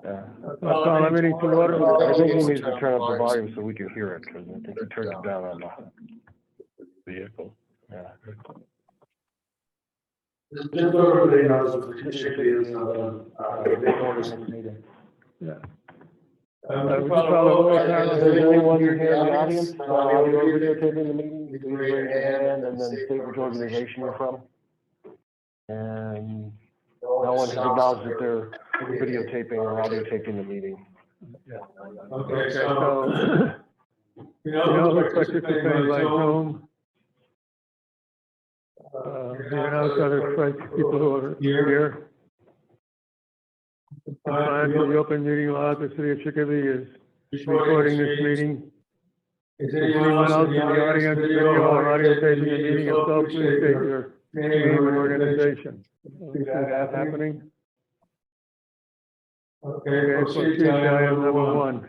I'll call the meeting to order. I think he needs to turn up the volume so we can hear it, because I think he turned it down on the vehicle. Yeah. Just so everybody knows what the Chicopee is, Meeting. Yeah. we follow Is there anyone here in the audience, audio or videotaping the meeting? You can raise your hand and then state which organization you're from. And no one has acknowledged that they're videotaping or audio taping the meeting. Okay, So, so, you know who's participating by Zoom? You know, other people who are here. Compliance with the open meeting law of the city of Chicopee is recording this meeting. is Anyone else in the audience, video or audio taping the meeting, if so, please state your name and organization. See that happening? Okay, Proceed to item number 1.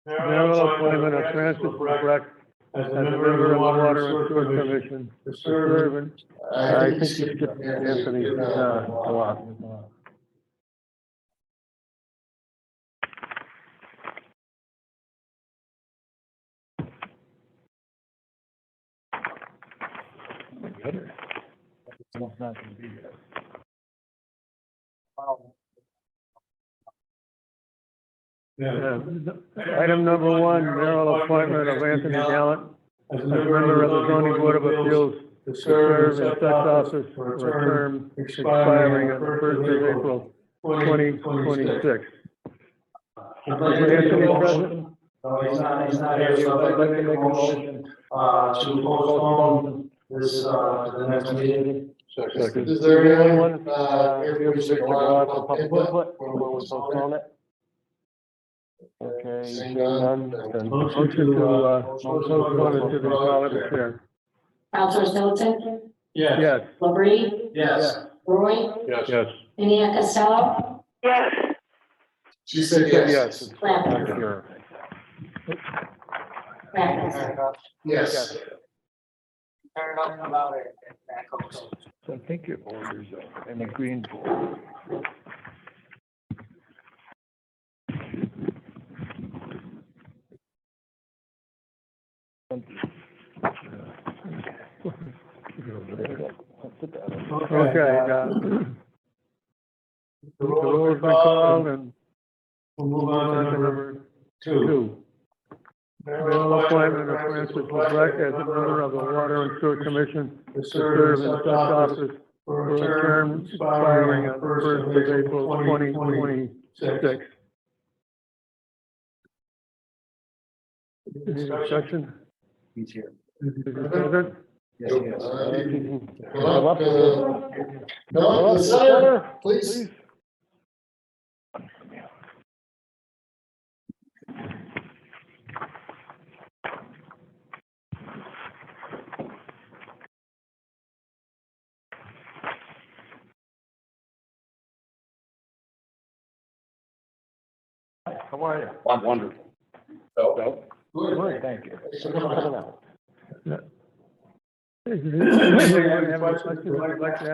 General appointment of Francis Breck as a member of the Water and Sewer Commission to serve in. I think you skipped Anthony's, block. It's not gonna be there. Item number 1, general appointment of Anthony Gallant as a member of the zoning board of appeals to serve in such office for a term expiring on the 1st of April 2026. Anthony present? No, he's not here, so I'd like to make a motion, to postpone this, to the next meeting. Second. Is there anyone, here to go out for public input before we postpone it? Okay, seeing none, then. Motion to postpone it to the call of the chair. Counselor Singleton? Yes. Labrie? Yes. Roy? Yes. Indiana Costello? Yes. She said yes. Clappers? Here. Clappers? Yes. Turn it on about it. So I think your orders are in the green board. Okay, the roll has been called and We'll move on to number 2. general appointment of Francis Lebrecht as a member of the Water and Sewer Commission to serve in such office for a term expiring on the 1st of April 2026. Any discussion? He's here. Is he present? Yes, yes. Come up to the center, please. How are you? I'm wonderful. So, Good, thank you. Thanks for coming out. Anyone have any questions they'd like to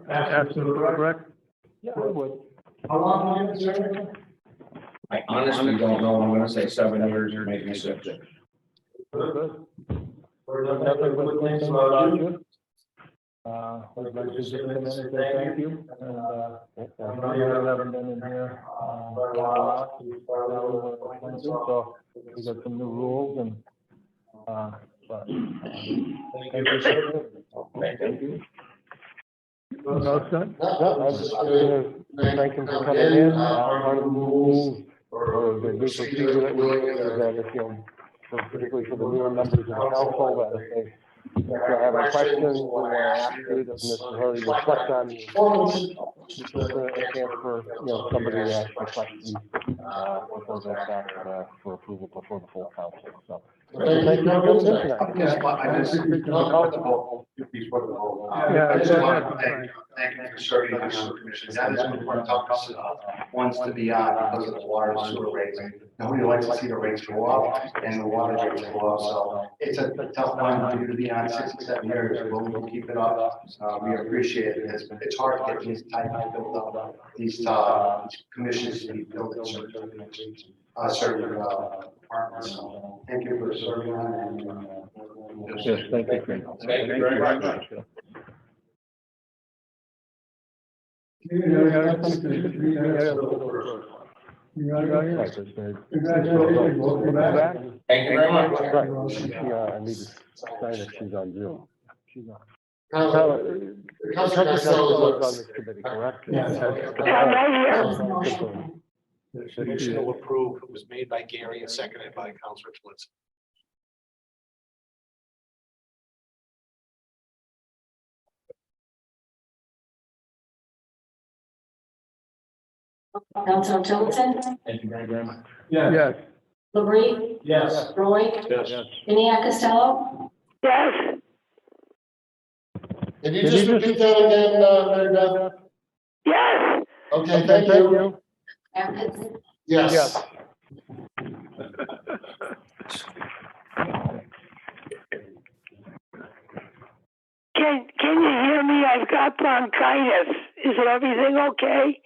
ask Mr. Lebrecht? Yeah, I would. How long have you been serving? I honestly don't know. I'm gonna say 7 years or maybe 6. Good. Nothing but things about you. I'd like to just come in and say thank you, and, I know you haven't been in here, for a while, so we got some new rules and, but, thank you, sir. Thank you. No, son? No, I was just gonna thank him for coming in, part of the rules, or the new procedure that we're doing is that if, you know, particularly for the newer members of the council, that if they have a question, we want to ask you, it doesn't necessarily reflect on you. It's just a chance for, you know, somebody to ask you questions, before they're back, for approval before the full council, so. Thank you for coming in tonight. Yeah, I just. Yeah, go ahead. thank you for serving on the commission. That is one of our toughest ones to be on because of the water and sewer rates. Nobody likes to see the rates go up and the water rates go up. So it's a tough one for you to be on 6 or 7 years. We'll keep it up. We appreciate it. It's hard to get these type built up, these commissions to be built in certain departments. So thank you for serving on and. Yes, thank you. Thank you very much. Congratulations, welcome back. Thank you very much. Right, I need to sign if she's on Zoom. She's on. Counselor Costello is on this committee, correct? Yes. That was the motion. The motion to approve was made by Gary and seconded by Counselor Twinsky. Counselor Tillotson, Thank you very much. Yes. Labrie, Yes. Roy, Yes. Piniac Costello. Yes. Can you just repeat that again, Mary Beth? Yes. Okay, thank you. Yes. Can you hear me? I've got bronchitis. Is everything okay?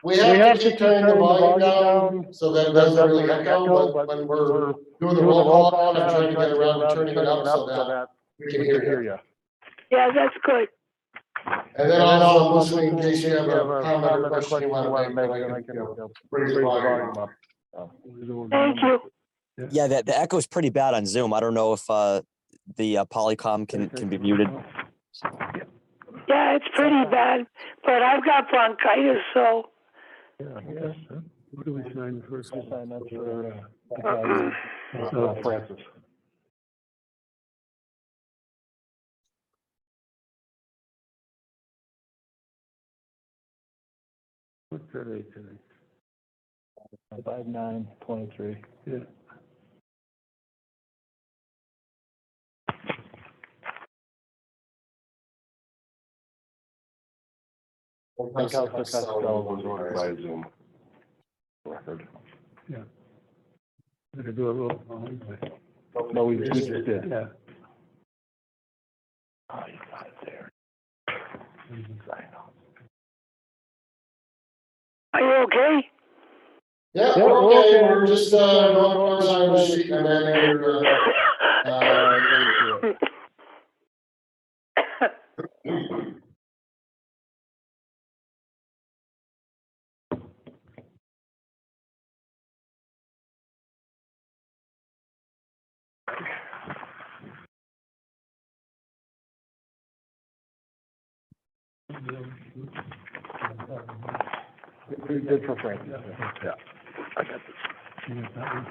We have to turn the volume down so that it doesn't really echo, but when we're doing the roll call, I'm trying to get around to turning it up so that we can hear you. Yeah, that's good. And then also listening in case you have a comment or question you want to make, then I can raise the volume up. Thank you. Yeah, the echo is pretty bad on Zoom. I don't know if the Polycom can be muted. Yeah, it's pretty bad, but I've got bronchitis, so. What do we sign first? Sign up for Francis. What's that date today? 5/9/23. Yeah. Counselor Costello was ordered by Zoom. Record. Better do a little. No, we just did. Yeah. Oh, you got it there. Are you okay? Yeah, we're okay. We're just going to sign the sheet and then we're we did for Frank. Yeah. I got this. You got that one?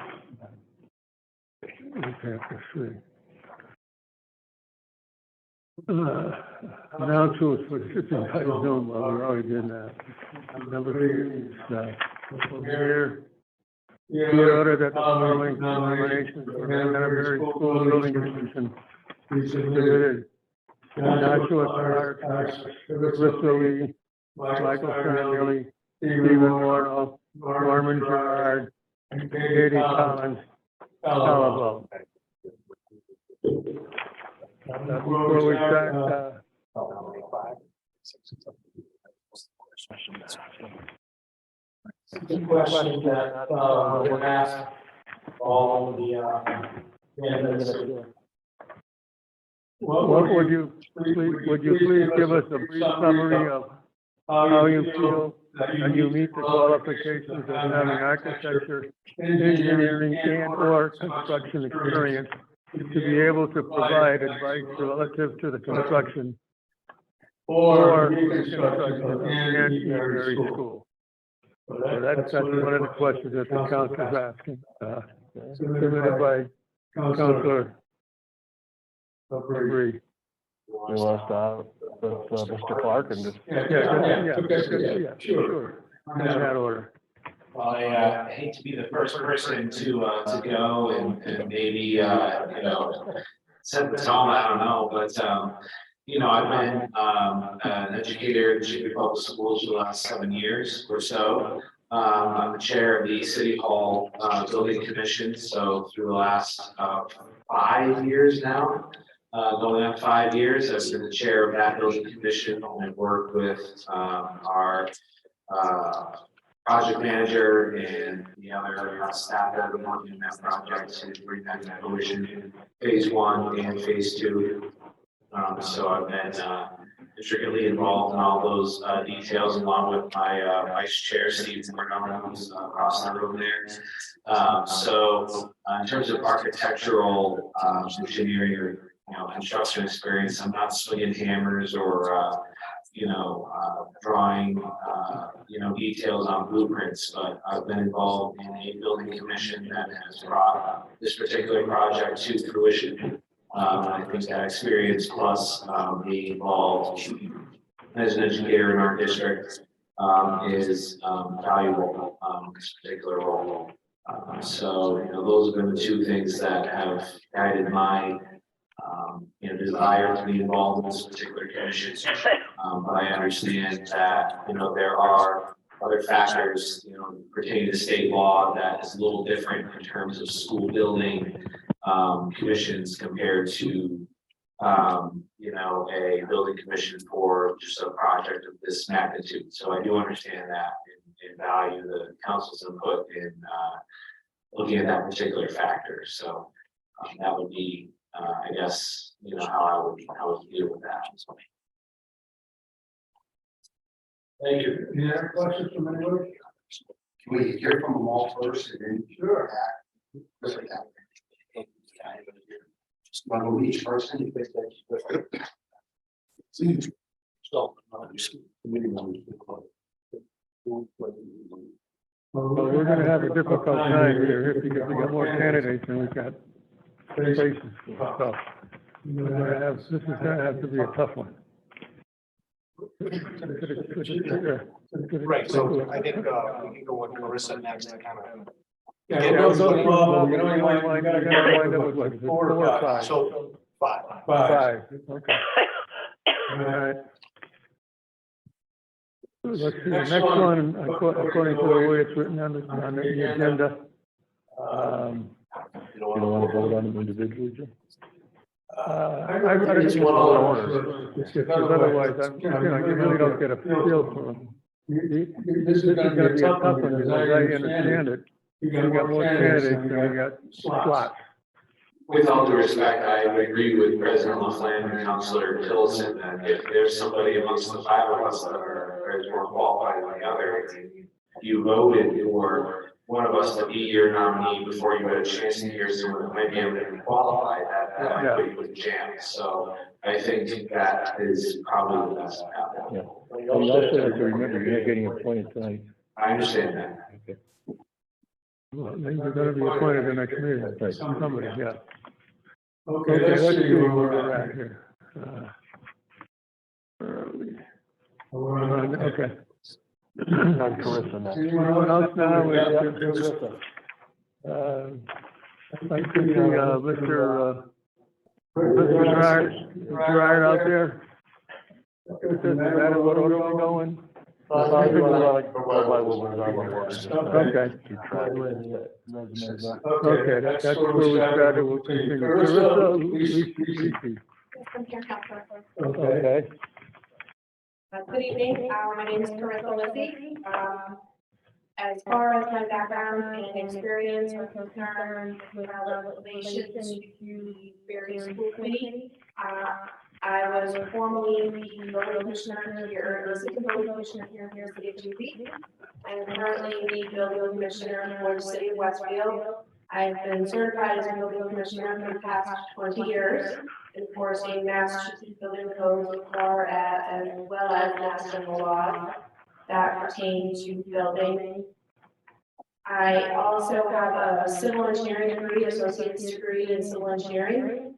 Okay, let's see. Now to us for shipping by Zoom, well, we already did that. Number 3 is, here. Be ordered that the following nominations for Canterbury School Building Commission be submitted. Joshua Clark, Crystal Lee, Michael Santilli, Stephen Warno, Norman Gerard, and Katie Collins, Alamo. Before we start, The question that was asked all of the candidates. what would you please give us a brief summary of how you feel that you meet the qualifications of having architecture, engineering, and/or construction experience to be able to provide advice relative to the construction or reconstruction of Canterbury School? So that's one of the questions that the council is asking, submitted by Councilor Labrie. We lost with Mr. Clark and just. Yeah, sure. In that order. Well, I hate to be the first person to go and maybe, set the tone, I don't know, but, I've been, an educator in the Chicopee Public Schools for the last 7 years or so. I'm the chair of the City Hall, Building Commission, so through the last, 5 years now. Going on 5 years, I've been the chair of that building commission and worked with, our, project manager and the other staff that are working on that project to bring that to fruition, phase 1 and phase 2. So I've been intricately involved in all those details, along with my vice chair, Steve Morgan, who's across the room there. So in terms of architectural engineering or construction experience, I'm not swinging hammers or drawing details on blueprints, but I've been involved in a building commission that has brought this particular project to fruition. I think that experience plus being involved as an educator in our district is valuable in this particular role. So those have been the two things that have guided my desire to be involved in this particular commission. But I understand that there are other factors pertaining to state law that is a little different in terms of school building commissions compared to a building commission for just a project of this magnitude. So I do understand that and value the council's input in looking at that particular factor. So that would be I guess how I would deal with that. Thank you. Any other questions from anyone? Can we hear from them all first and then? Sure. Just want to go each person. Well, we're gonna have a difficult time here because we got more candidates than we've got spaces. So this is gonna have to be a tough one. Right, so I think, we can go with Marissa next to kind of. Yeah, no problem. You gotta wind up with like 4 or 5. So 5. 5, okay. All right. Let's see, the next one, according to the way it's written on the agenda. You don't want to vote on them individually, Jim? I just want all orders. Because otherwise, you really don't get a feel for them. This is gonna be a tough one, because as I understand it, you got more candidates than we got slots. With all due respect, I agree with President LaFlamme and Councilor Tillotson that if there's somebody amongst the 5 of us that is more qualified than the other, and you voted for one of us to be your nominee before you had a chance to hear someone that might be able to be qualified, that might put you in jam. So I think that is probably the best path. Yeah. And you also have to remember, you're not getting appointed tonight. I understand that. Okay. Well, they're gonna be appointed the next meeting, Right. somebody, yeah. Okay, let's see where we're at here. Where are we? Okay. On Carissa next. Anyone else now? I see, Mr. Gerard out there. Doesn't matter what order we go in? I think we're like, by what was on the list. Okay. Okay, that's where we started, we'll continue. Carissa, okay. Good evening, my name is Carissa Lizzie. As far as my background and experience are concerned with relations to the various school committee, I was formerly the building commissioner here, the city building commissioner here in the city of Chicopee. I am currently the building commissioner for the city of Westfield. I've been certified as a building commissioner for the past 20 years, enforcing Massachusetts building codes as well as national laws that pertain to building. I also have a civil engineering degree, associate's degree in civil engineering.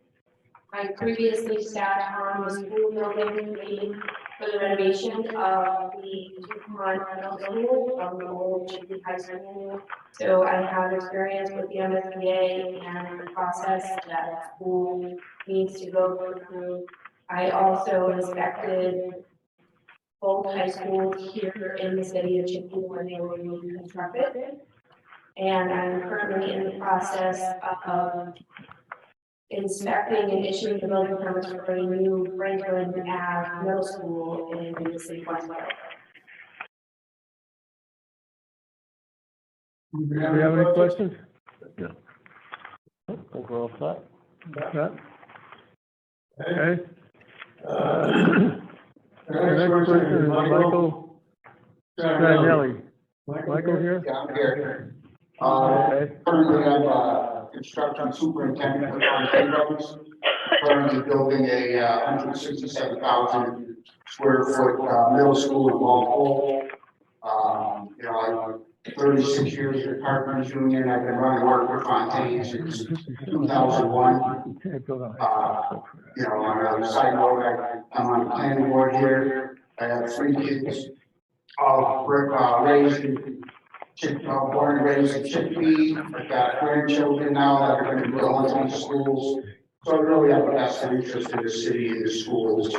I previously sat on the school building committee for the renovation of the Chicopee Middle School from the old Chicopee High School. So I have experience with the MSBA and the process that school needs to go through I also inspected both high schools here in the city of Chicopee when they were being constructed. And I'm currently in the process of inspecting and issuing the building permits for a new Franklin Ave middle school in the city of Westboro. Do you have any questions? I think we're all set. Yeah. Okay. The next person is Michael Sarnelli. Michael here? Yeah, I'm here. Okay. Currently, I'm a construction superintendent for Fountain Roads. Currently building a 167,000 square foot middle school in Walpole. You know, I'm 36 years at Carpenters Union. I've been running work for Fontaine since 2001. You know, on a side note, I'm on the planning board here. I have 3 kids, all raised in born and raised in Chicopee. I've got grandchildren now that are going to be going to these schools. So I really have a vested interest in the city and the schools.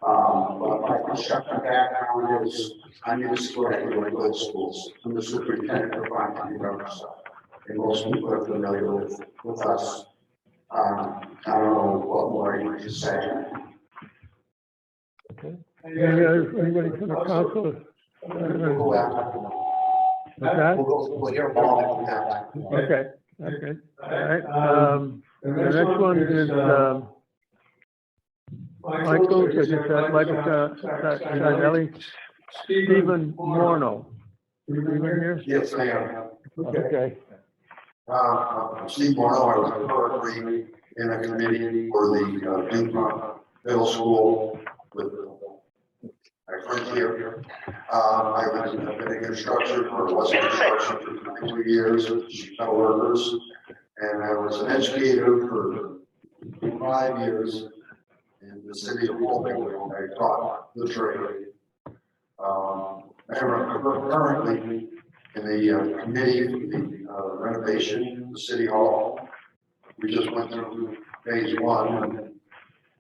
But my construction background is, I'm in the school, I do good schools. I'm the superintendent for Fontaine Roads. And most people are familiar with us. I don't know what more you need to say. Anybody from the council? We'll go after. What's that? We'll hear all that. Okay, okay, all right. The next one is, Michael, I just said, Michael Sarnelli, Stephen Morno. Stephen here? Yes, I am. Okay. Steve Morrow, I was currently in a committee for the Duke Middle School with my friend here. I've been in construction, or was in construction for 22 years with metal workers, and I was an educator for 5 years in the city of Walpole. I taught the trade. I'm currently in the committee for the renovation of the city hall. We just went through phase 1 and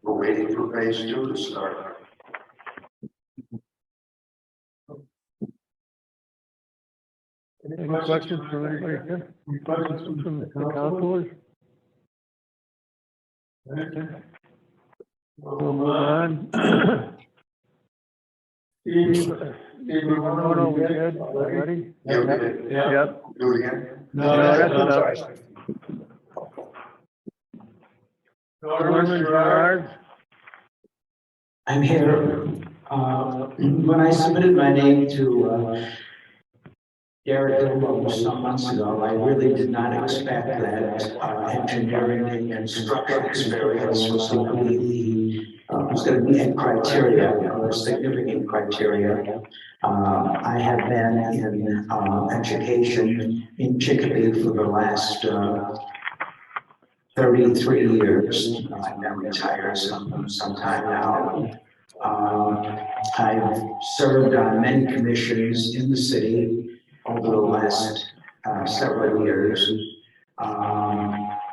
we're waiting for phase 2 to start. Any questions from anybody here? Any questions from the councilors? Okay. We'll move on. Steve, no, we did already? Yeah, we did. Yep. Do it again? No, that's enough. Norman Gerard? I'm here. When I submitted my name to Garrett Gilmore some months ago, I really did not expect that engineering and construction experience was going to be a criteria, or a significant criteria. I have been in education in Chicopee for the last 33 years. I've been retired some time now. I've served on many commissions in the city over the last several years, but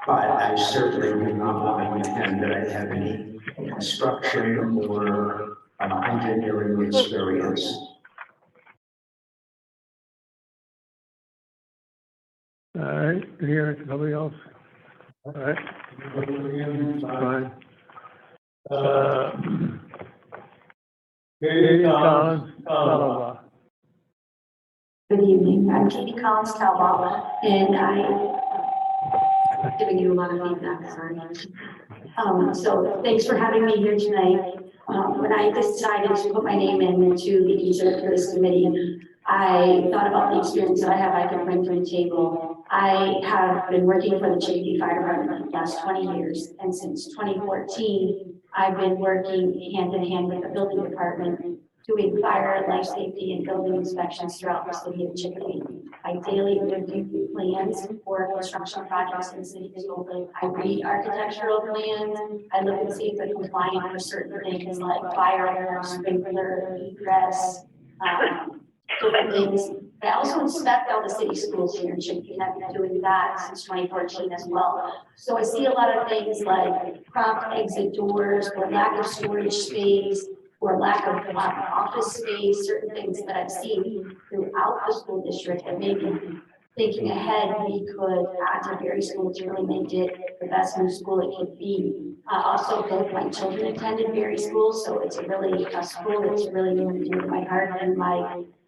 I certainly do not want to pretend that I have any construction or engineering experience. All right, here, nobody else? All right. Fine. Katie Collins, Talaba. Good evening, I'm Katie Collins Talbot, and I'm giving you a lot of feedback, sorry. So thanks for having me here tonight. When I decided to put my name into the ESER for this committee, I thought about the experience that I could bring to the table. I have been working for the Chicopee Fire Department for the last 20 years, and since 2014, I've been working hand in hand with the building department doing fire, life safety, and building inspections throughout the city of Chicopee. I daily review plans for construction projects in the city of Chicopee. I read architectural plans. I look and see if they're compliant for certain things like fire alarm, sprinkler, egress, different things. I also inspect all the city schools here in Chicopee, and I've been doing that since 2014 as well. So I see a lot of things like prompt exit doors, or lack of storage space, or lack of office space, certain things that I've seen throughout the school district, and maybe thinking ahead, we could add to Berry School to really make it the best new school it could be. Also, both my children attended Berry School, so it's a school that's really near and dear to my heart, and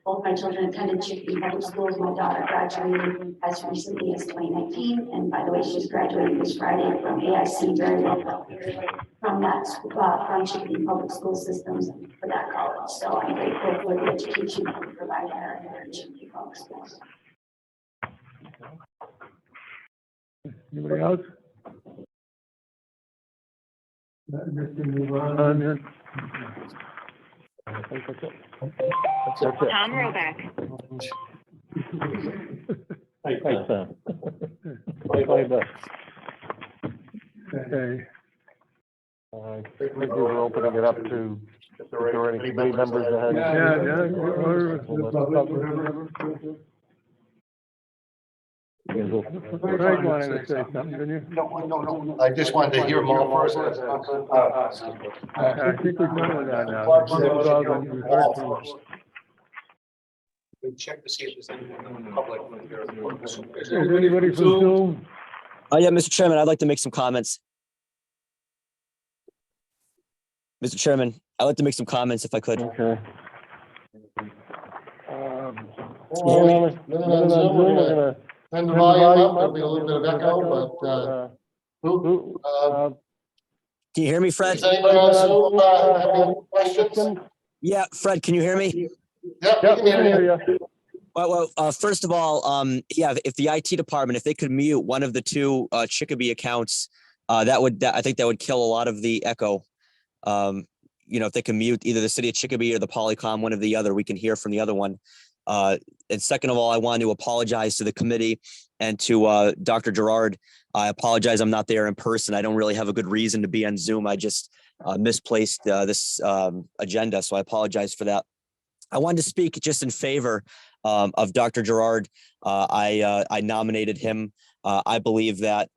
both my children attended Chicopee Public Schools. My daughter graduated as recently as 2019, and by the way, she's graduating this Friday from AIC, very well from that from Chicopee Public School Systems for that college. So I'm grateful for the education that we provide her here in Chicopee Public Schools. Anybody else? Move on then. I think that's it. That's it. Tom Roback. Thanks, Sam. Play this. Okay. I think we're opening it up to, if there are any committee members that have. Craig wanted to say something, didn't you? No. I just wanted to hear them all first. I think we're done with that now. We check to see if there's anyone in the public. Is anybody from Zoom? Yeah, Mr. Chairman, I'd like to make some comments. Mr. Chairman, I'd like to make some comments if I could. Okay. Turn the volume up, there'll be a little bit of echo, but, Can you hear me, Fred? does anyone else have any questions? Yeah, Fred, can you hear me? Yep, we can hear you. Well, first of all, yeah, if the IT department, if they could mute one of the two Chicopee accounts, I think that would kill a lot of the echo. If they can mute either the city of Chicopee or the Polycom, one or the other, we can hear from the other one. And second of all, I want to apologize to the committee and to Dr. Gerard. I apologize, I'm not there in person. I don't really have a good reason to be on Zoom. I just misplaced this agenda, so I apologize for that. I wanted to speak just in favor of Dr. Gerard. I nominated him. I believe that,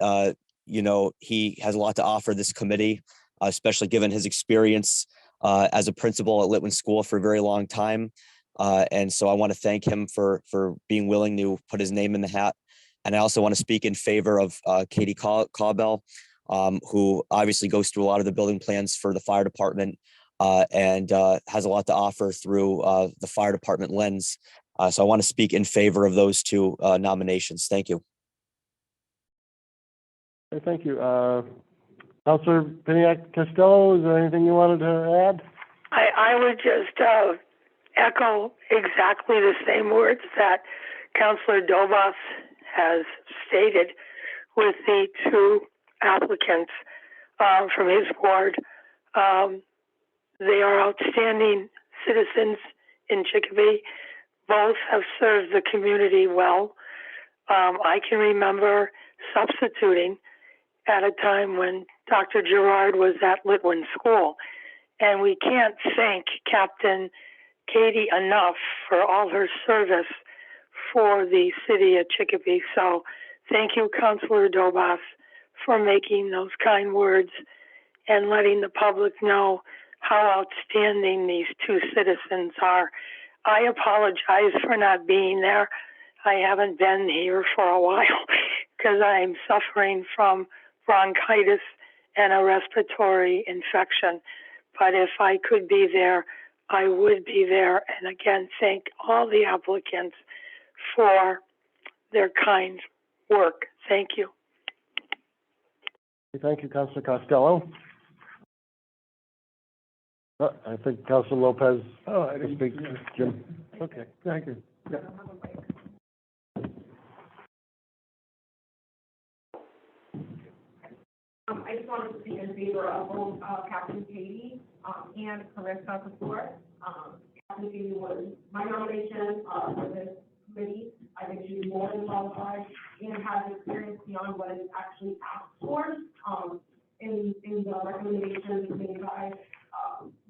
he has a lot to offer this committee, especially given his experience as a principal at Litwin School for a very long time. And so I want to thank him for being willing to put his name in the hat. And I also want to speak in favor of Katie Cawbell, who obviously goes through a lot of the building plans for the fire department and has a lot to offer through the fire department lens. So I want to speak in favor of those two nominations. Thank you. Okay, thank you. Councilor Piniac Costello, is there anything you wanted to add? I would just echo exactly the same words that Councilor Dobas has stated with the two applicants from his ward. They are outstanding citizens in Chicopee. Both have served the community well. I can remember substituting at a time when Dr. Gerard was at Litwin School. And we can't thank Captain Katie enough for all her service for the city of Chicopee. So thank you, Councilor Dobas, for making those kind words and letting the public know how outstanding these two citizens are. I apologize for not being there. I haven't been here for a while because I'm suffering from bronchitis and a respiratory infection. But if I could be there, I would be there. And again, thank all the applicants for their kind work. Thank you. Thank you, Councilor Costello. I think Councilor Lopez. Oh, I didn't speak. Jim. Okay, thank you. Yeah. I just wanted to speak in favor of both Captain Katie and Carissa Couture. Captain Katie was my nomination for this committee. I think she's more than qualified and has experience beyond what is actually asked for in the recommendations made by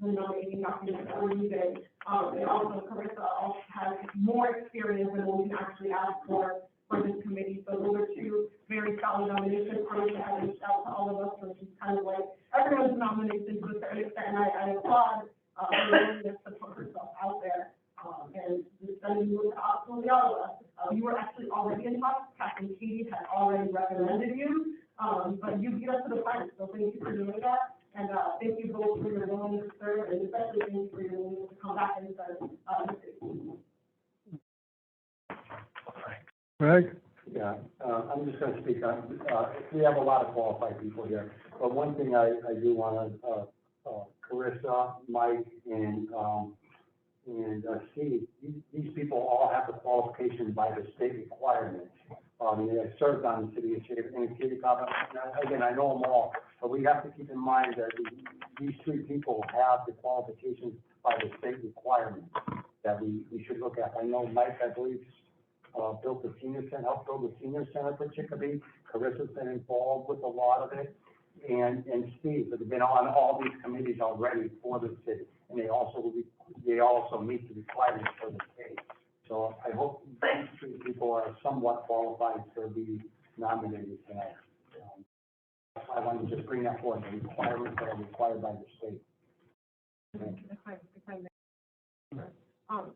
the nominating document that we're using. And also Carissa also has more experience than we can actually ask for this committee. So those are two very solid nominations. Carissa has reached out to all of us, so she's kind of like everyone's nominated to a certain extent, and I applaud her willingness to put herself out there. And sending you to absolutely all of us. You were actually already in talks. Captain Katie had already recommended you, but you beat us to the punch. So thank you for doing that. And thank you both for your willingness to serve, and especially thank you for your willingness to come back and serve the city. Greg? Yeah, I'm just gonna speak on, we have a lot of qualified people here, but one thing I do wanna, Carissa, Mike, and Steve, these people all have the qualifications by the state requirements. They have served on the city of Chicopee, and again, I know them all, but we have to keep in mind that these three people have the qualifications by the state requirements that we should look at. I know Mike, I believe, built the senior center, helped build the senior center for Chicopee. Carissa's been involved with a lot of it, and Steve has been on all these committees already for the city, and they also meet the requirements for the state. So I hope these three people are somewhat qualified to be nominated tonight. That's why I wanted to just bring that forward, the requirements that are required by the state.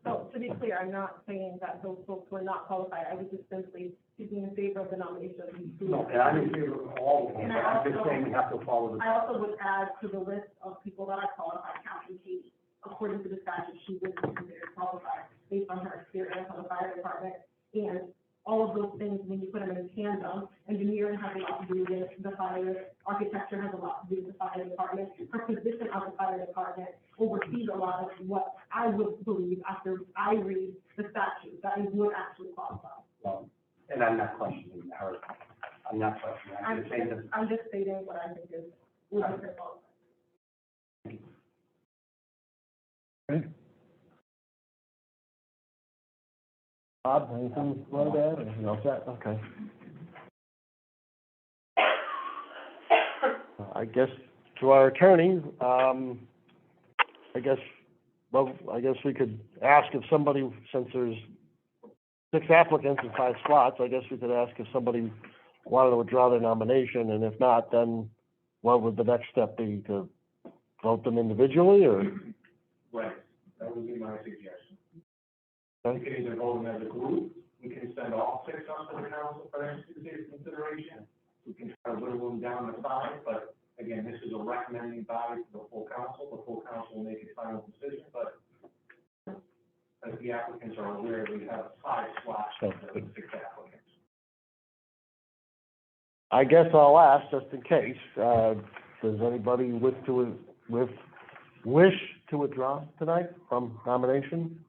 So to be clear, I'm not saying that those folks were not qualified. I was just simply speaking in favor of the nomination of these two. No, and I'm in favor of all of them, but I'm just saying we have to follow the. I also would add to the list of people that are qualified, Captain Katie. According to the statute, she would be considered qualified based on her experience on the fire department. And all of those things, when you put them in tandem, engineering has a lot to do with the fire, architecture has a lot to do with the fire department. Her position on the fire department oversees a lot of what I would believe after I read the statute, that it would actually qualify. Well, and I'm not questioning her. I'm not questioning. I'm just saying that. I'm just stating what I think is would be her qualified. Okay. Bob, anything you want to add? Anything else? Okay. I guess to our attorney, I guess we could ask if somebody, since there's 6 applicants and 5 slots, I guess we could ask if somebody wanted to withdraw their nomination, and if not, then what would the next step be? To vote them individually, or? Right, that would be my suggestion. Okay. We can either vote them as a group, we can send all 6 up to the council for consideration. We can try to whittle them down to 5, but again, this is a recommending body to the full council. The full council will make a final decision, but as the applicants are aware, we have 5 slots for the 6 applicants. I guess I'll ask, just in case, does anybody wish to withdraw tonight from nomination?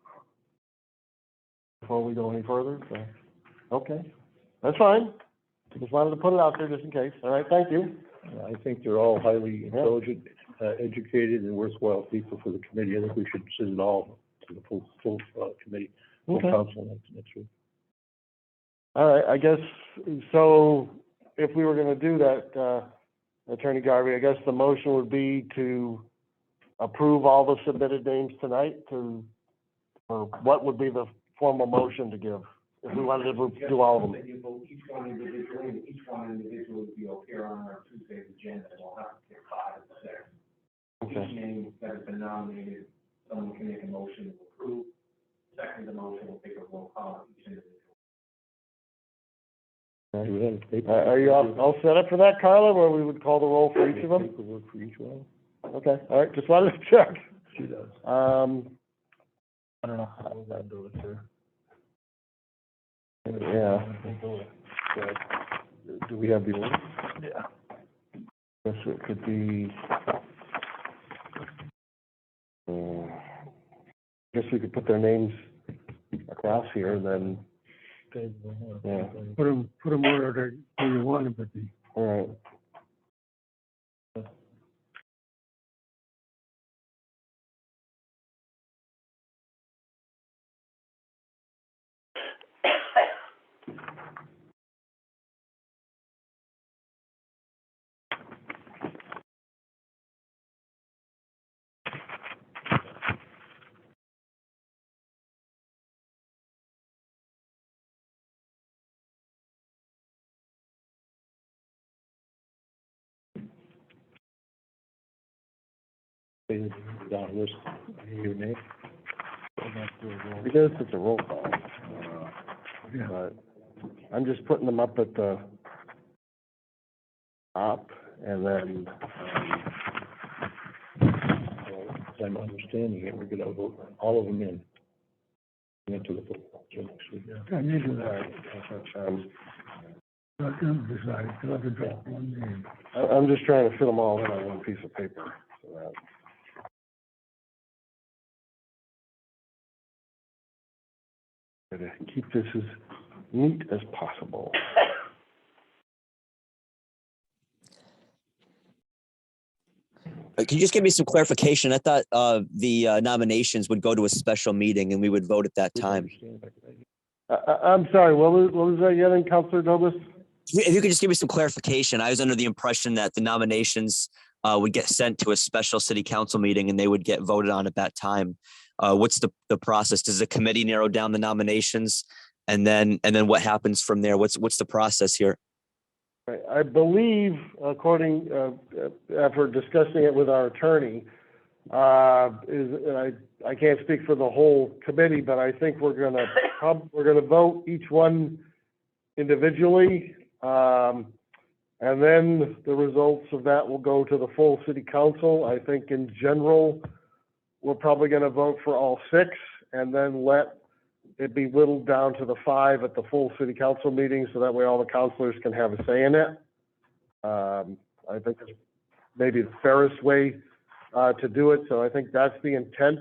Before we go any further, so, okay, that's fine. Just wanted to put it out there just in case. All right, thank you. I think they're all highly intelligent, educated, and worthwhile people for the committee. I think we should send it all to the full committee, full Okay. council next week. All right, I guess, so if we were gonna do that, Attorney Garvey, I guess the motion would be to approve all the submitted names tonight or what would be the formal motion to give? If we wanted to do all of them. Then you vote each one individually, and each one individually will be appear on our Tuesday's agenda, and we'll have to pick 5 or 6. Okay. Each name that has been nominated, someone can make a motion to approve. Second, the motion will take a roll call on each individual. Are you all set up for that, Carla, where we would call the roll for each of them? Paperwork for each one. Okay, all right, just wanted to check. She does. I don't know how I'm gonna do it, sir. Yeah. Do we have the order? Yeah. Guess it could be, guess we could put their names across here and then, yeah, Put them where you want them to be. all right. Down this, your name? I guess it's a roll call. But I'm just putting them up at the top, and then, as I'm understanding it, we're gonna vote all of them into the football next week. I need to, Um, let them decide, let them drop one name. I'm just trying to fit them all in on one piece of paper, so that. Try to keep this as neat as possible. Can you just give me some clarification? I thought the nominations would go to a special meeting and we would vote at that time. I'm sorry, what was that again, Counselor Dobus? If you could just give me some clarification, I was under the impression that the nominations would get sent to a special city council meeting and they would get voted on at that time. What's the process? Does the committee narrow down the nominations, and then what happens from there? What's the process here? I believe, according, after discussing it with our attorney, and I can't speak for the whole committee, but I think we're gonna vote each one individually. And then the results of that will go to the full city council. I think in general, we're probably gonna vote for all 6 and then let it be whittled down to the 5 at the full city council meeting, so that way all the councilors can have a say in it. I think it's maybe the fairest way to do it, so I think that's the intent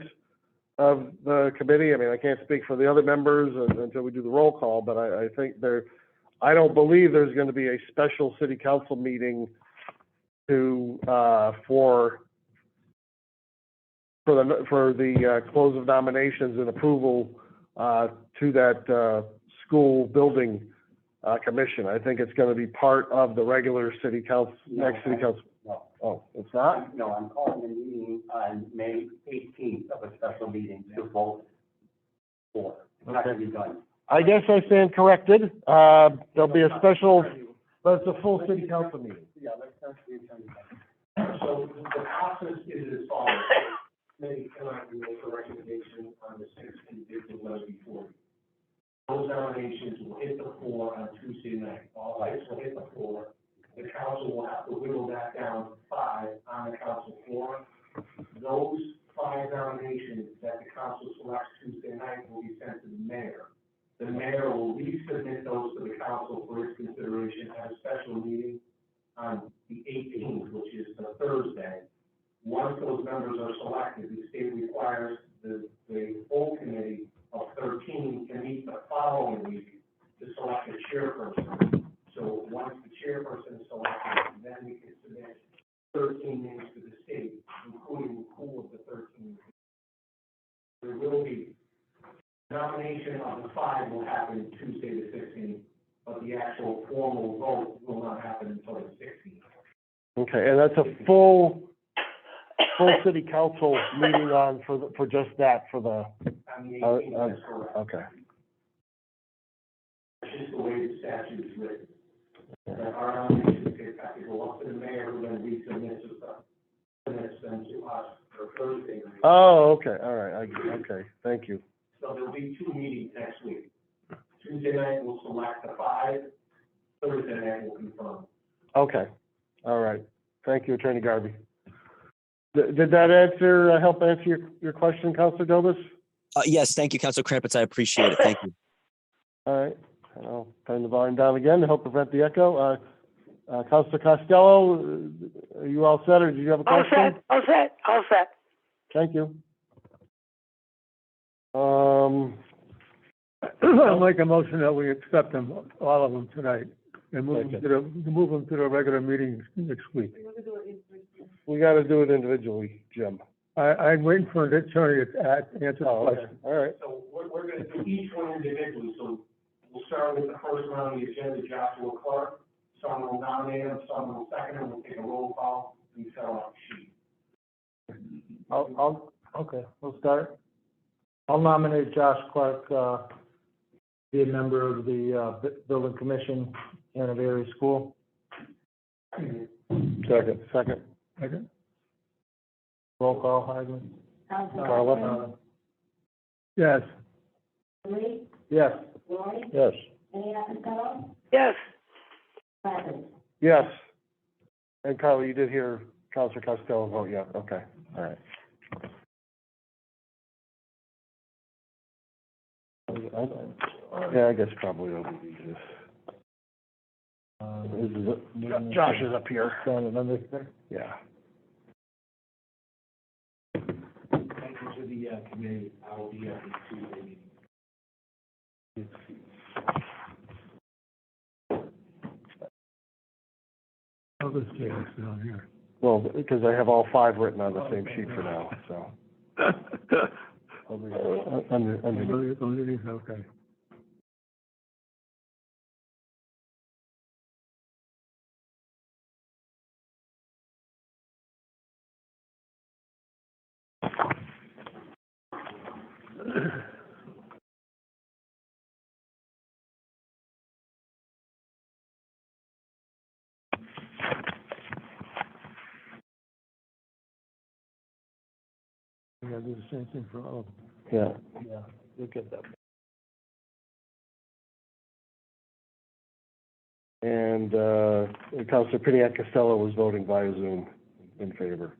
of the committee. I mean, I can't speak for the other members until we do the roll call, but I think I don't believe there's gonna be a special city council meeting for the close of nominations and approval to that school building commission. I think it's gonna be part of the regular city council, next city council. No. Oh, it's not? No, I'm calling a meeting on May 18th of a special meeting to vote for. It's not gonna be done. I guess I stand corrected. There'll be a special, but it's a full city council meeting. Yeah, that's the attorney. So the process is as follows. Maybe cannot make a recommendation on the 6 individuals that are before you. Those nominations will hit the floor on Tuesday night. All 6 will hit the floor. The council will have to whittle that down to 5 on the council floor. Those 5 nominations that the council selects Tuesday night will be sent to the mayor. The mayor will resubmit those to the council for its consideration at a special meeting on the 18th, which is the Thursday. Once those members are selected, the state requires the full committee of 13 to meet the following week to select a chairperson. So once the chairperson is selected, then we can submit 13 names to the state, including the pool of the 13. There will be nomination of the 5 will happen Tuesday the 16th, but the actual formal vote will not happen until the 16th. Okay, and that's a full city council meeting for just that, for the, On the 18th, that's correct. okay. It's just the way the statute is written. That our nominations have to go up to the mayor, who then resubmits them to us for Thursday. Oh, okay, all right, okay, thank you. So there'll be 2 meetings next week. Tuesday night, we'll select the 5. Thursday night, we'll confirm. Okay, all right. Thank you, Attorney Garvey. Did that help answer your question, Counselor Dobus? Yes, thank you, Councilor Krampus. I appreciate it. Thank you. All right, I'll turn the volume down again to help prevent the echo. Counselor Costello, are you all set, or do you have a question? All set. Thank you. I'll make a motion that we accept them, all of them tonight, and move them to the regular meeting next week. We gotta do it individually, Jim. I'm waiting for the attorney to answer the question. All right. So we're gonna do each one individually, so we'll start with the first one on the agenda, Joshua Clark. Someone will nominate him, someone will second him, we'll take a roll call, and fill out the sheet. Okay, we'll start. I'll nominate Josh Clark, be a member of the Building Commission in a various school. Second. Roll call, Heidman. Carla? Yes. Yes. Yes. Yes. Yes. And Carla, you did hear Counselor Costello vote, yeah, okay, all right. Yeah, I guess probably it'll be easiest. Josh is up here. Yeah. Thank you to the committee. I will be at the Tuesday meeting. Oh, this is down here. Well, because I have all 5 written on the same sheet for now, so. Underneath, okay. We gotta do the same thing for all of them. Yeah, you'll get that. And, Counselor Piniac Costello was voting via Zoom in favor.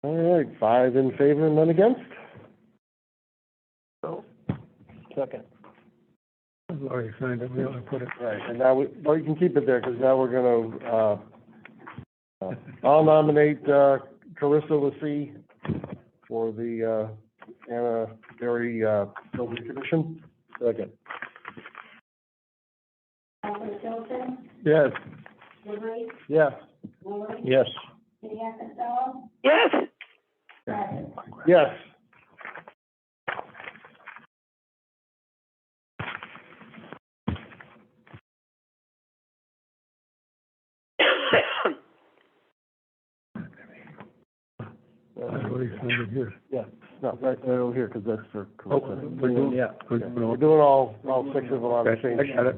All right, 5 in favor and none against? So, Second. I've already signed it, we only put it. Right, and now well, you can keep it there, because now we're gonna, I'll nominate, Carissa Lassie for the, Anna Berry, Building Commission. Second. Yes. Yes. Yes. Yes. Yes. I've already signed it here. Yeah, no, right over here, because that's for Oh, Carissa. we're doing, yeah. We're doing all 6 of them on the Okay, same I sheet. got it.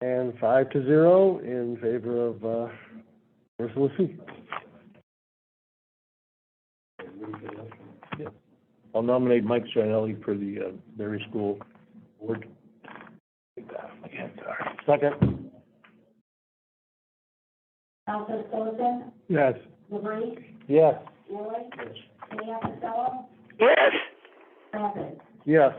And 5-0 in favor of, Carissa Lassie. I'll nominate Mike Sarnelli for the, Berry School Board. Second. Yes. Yes. Yes. Yes.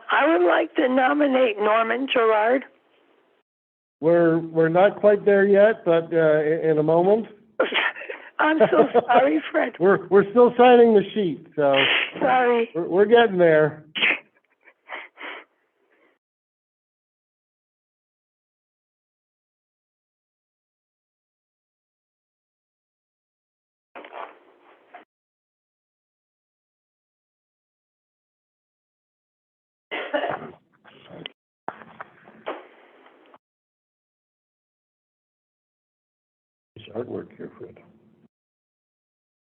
I would like to nominate Norman Gerard. We're not quite there yet, but, in a moment. I'm so sorry, Fred. We're still signing the sheet, so. Sorry. We're getting there. hard work here, Fred.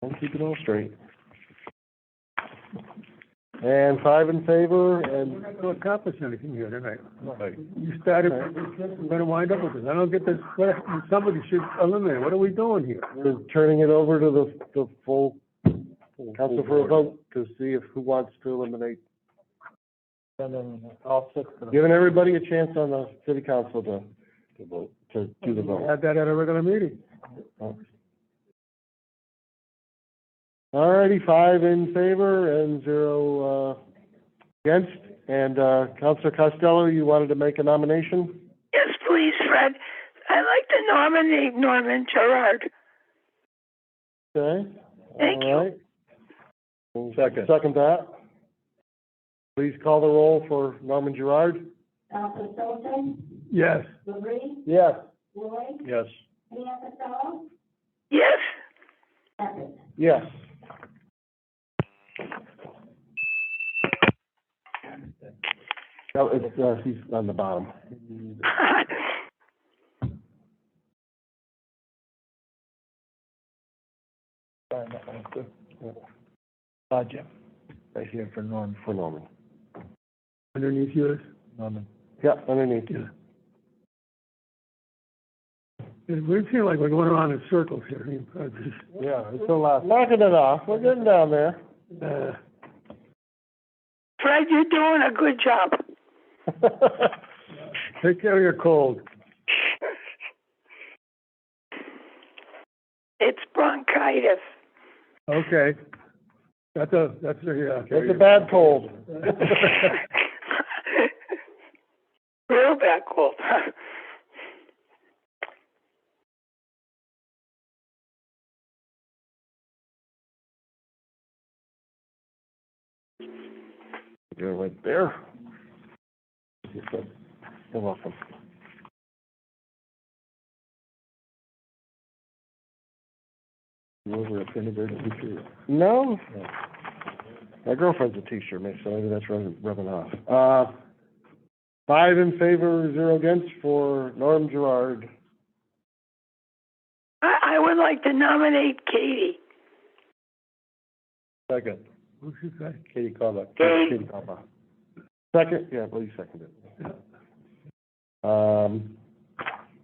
I'll keep it all straight. And 5 in favor, We're and not gonna accomplish anything here tonight. right. You started, we're gonna wind up with this. I don't get this, somebody should eliminate, what are we doing here? We're turning it over to the full council for a vote to see if who wants to eliminate. And then all 6 of them. Giving everybody a chance on the city council to vote, to do the vote. Add that at a regular meeting. All righty, 5 in favor and 0, against. And, Councilor Costello, you wanted to make a nomination? Yes, please, Fred. I'd like to nominate Norman Gerard. Okay. Thank All right. Second that. Please call the roll for Norman Gerard. Counselor Sullivan, Yes. Labrie, Yes. Roy, Yes. Leon Costello, Yes. Beckett. Yes. No, it's, he's on the bottom. Jim. Right here for Norman. For Norman. Underneath yours. Norman. Yeah, underneath. Yeah. We feel like we're going around in circles here. Yeah, it's the last. Knocking it off. We're getting down there. Fred, you're doing a good job. Take care of your cold. It's bronchitis. Okay. That's a, yeah. It's a bad cold. Real bad cold. You're right there. You're welcome. You over a kindergarten teacher? No. My girlfriend's a teacher, so maybe that's rubbing off. 5 in favor, 0 against for Norm Gerard. I would like to nominate Katie. Second. Who's she say? Katie Calba. Katie. Katie Calba. Second, yeah, please second it.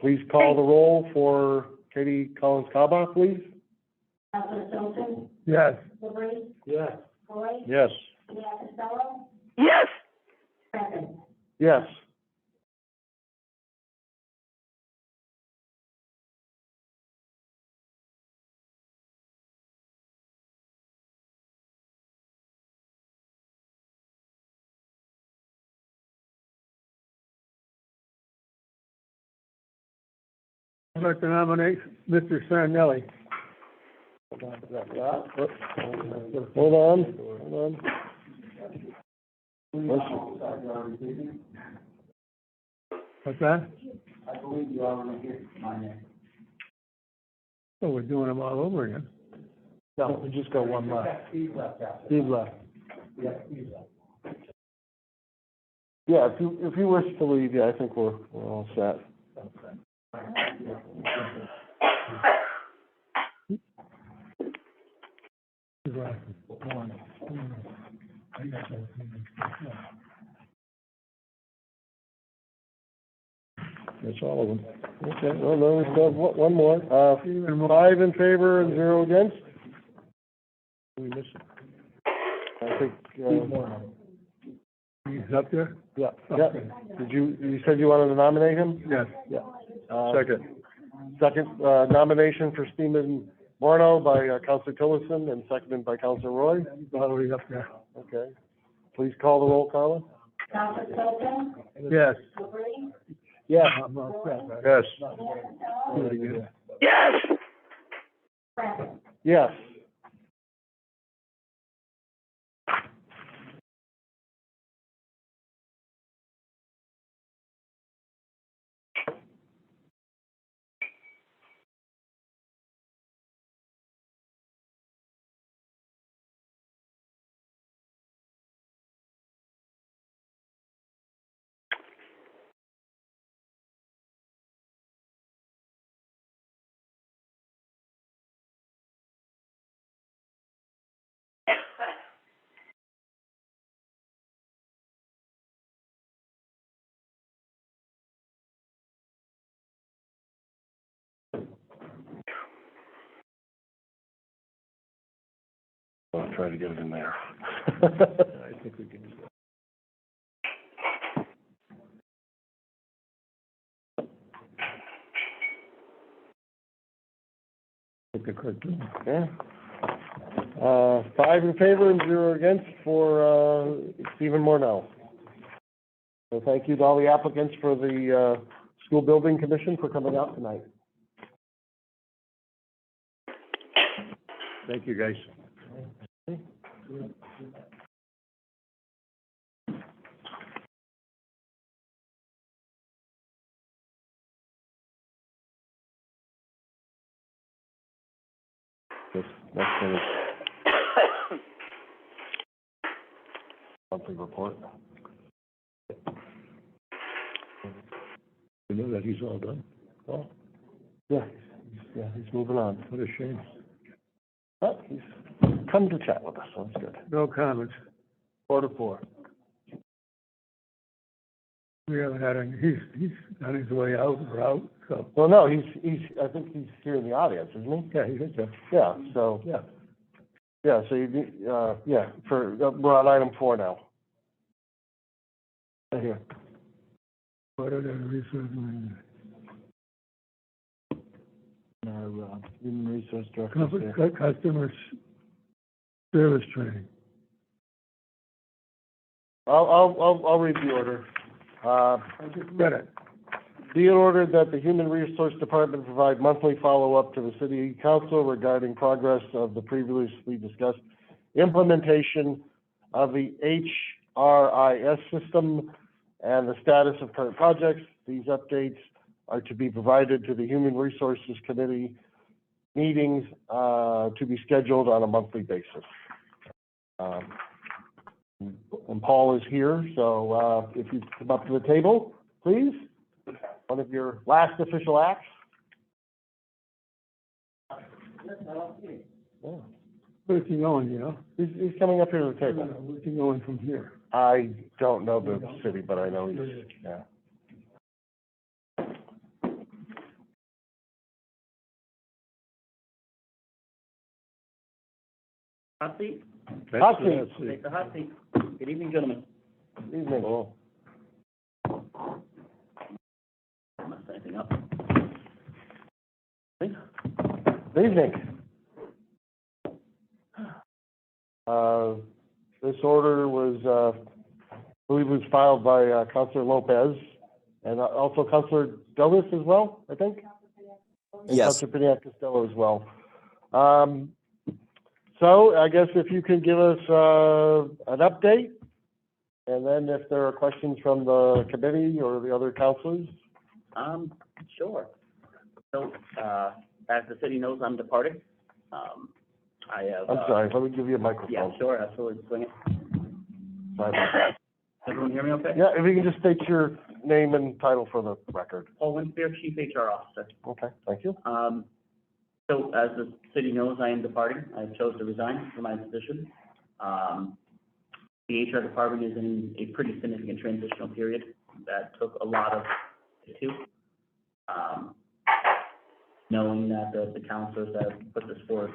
Please call the roll for Katie Collins Calba, please. Counselor Sullivan, Yes. Labrie, Yes. Roy, Yes. Leon Costello, Yes. Beckett. Yes. I'd like to nominate Mr. Sarnelli. Hold on. What's that? I believe you already gave my name. Oh, we're doing them all over again. No, we just got one left. Steve left out. Steve left. Yeah, Steve left. Yeah, if you wish to leave, yeah, I think we're all set. That's all of them. Okay, well, no, we still have one more. 5 in favor and 0 against. We missed it. I think, He's up there? yeah. Did you said you wanted to nominate him? Yes. Yeah. Second. Second, nomination for Stephen Morno by Councilor Tillotson and seconded by Councilor Roy. Already up there. Okay. Please call the roll, Carla. Counselor Sullivan, Yes. Labrie, Yeah. I'm all set, right? Yes. Leon Costello, Yes. Beckett. Yes. I'll try to get it in there. I think we can do that. Take the cartoon. Okay. 5 in favor and 0 against for, Stephen Mornell. So thank you to all the applicants for the, School Building Commission for coming out tonight. Thank you, guys. Next thing is monthly report. You know that he's all done? Oh, yeah, he's moving on. What a shame. But he's come to chat with us, so that's good. No comments. 4-4. We haven't had any, he's on his way out or out, so. Well, no, he's, I think he's here in the audience, isn't he? Yeah, he is, Yeah, so, yeah. yeah, so you, yeah, we're on item 4 now. Right here. What are the resources? Our, human resource director. Customer service training. I'll read the order. I just read it. Be it ordered that the Human Resource Department provide monthly follow-up to the City Council regarding progress of the previously discussed implementation of the HRIS system and the status of current projects. These updates are to be provided to the Human Resources Committee meetings to be scheduled on a monthly basis. And Paul is here, so if you come up to the table, please. One of your last official acts. Yeah. Where's he going, you know? He's coming up here to the table. Where's he going from here? I don't know the city, but I know he's, yeah. Hot seat? Hot seat. Take the hot seat. Good evening, gentlemen. Evening. Oh. Mess anything up. Evening. This order was, I believe was filed by, Councilor Lopez and also Councilor Douglas as well, I think? And Yes. Councilor Piniac-Costello as well. So I guess if you can give us, an update, and then if there are questions from the committee or the other councilors. Sure. So, as the city knows, I'm departing. I have. I'm sorry, let me give you a microphone. Yeah, sure, absolutely, swing it. Sorry about that. Everyone hear me okay? Yeah, if you can just state your name and title for the record. Paul Winspear, Chief HR Officer. Okay, thank you. So as the city knows, I am departing. I chose to resign from my position. The HR department is in a pretty significant transitional period that took a lot of it to. Knowing that the councilors that have put this forward,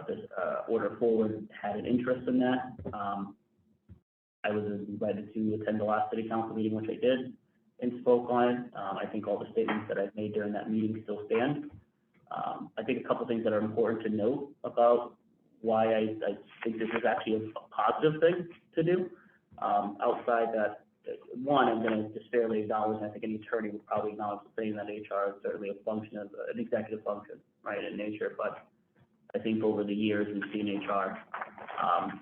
this order forward had an interest in that. I was invited to attend the last city council meeting, which I did, and spoke on it. I think all the statements that I've made during that meeting still stand. I think a couple things that are important to note about why I think this is actually a positive thing to do. Outside that, one, I'm going to just fairly acknowledge, and I think any attorney would probably acknowledge saying that HR is certainly a function of an executive function, right, in nature. But I think over the years we've seen HR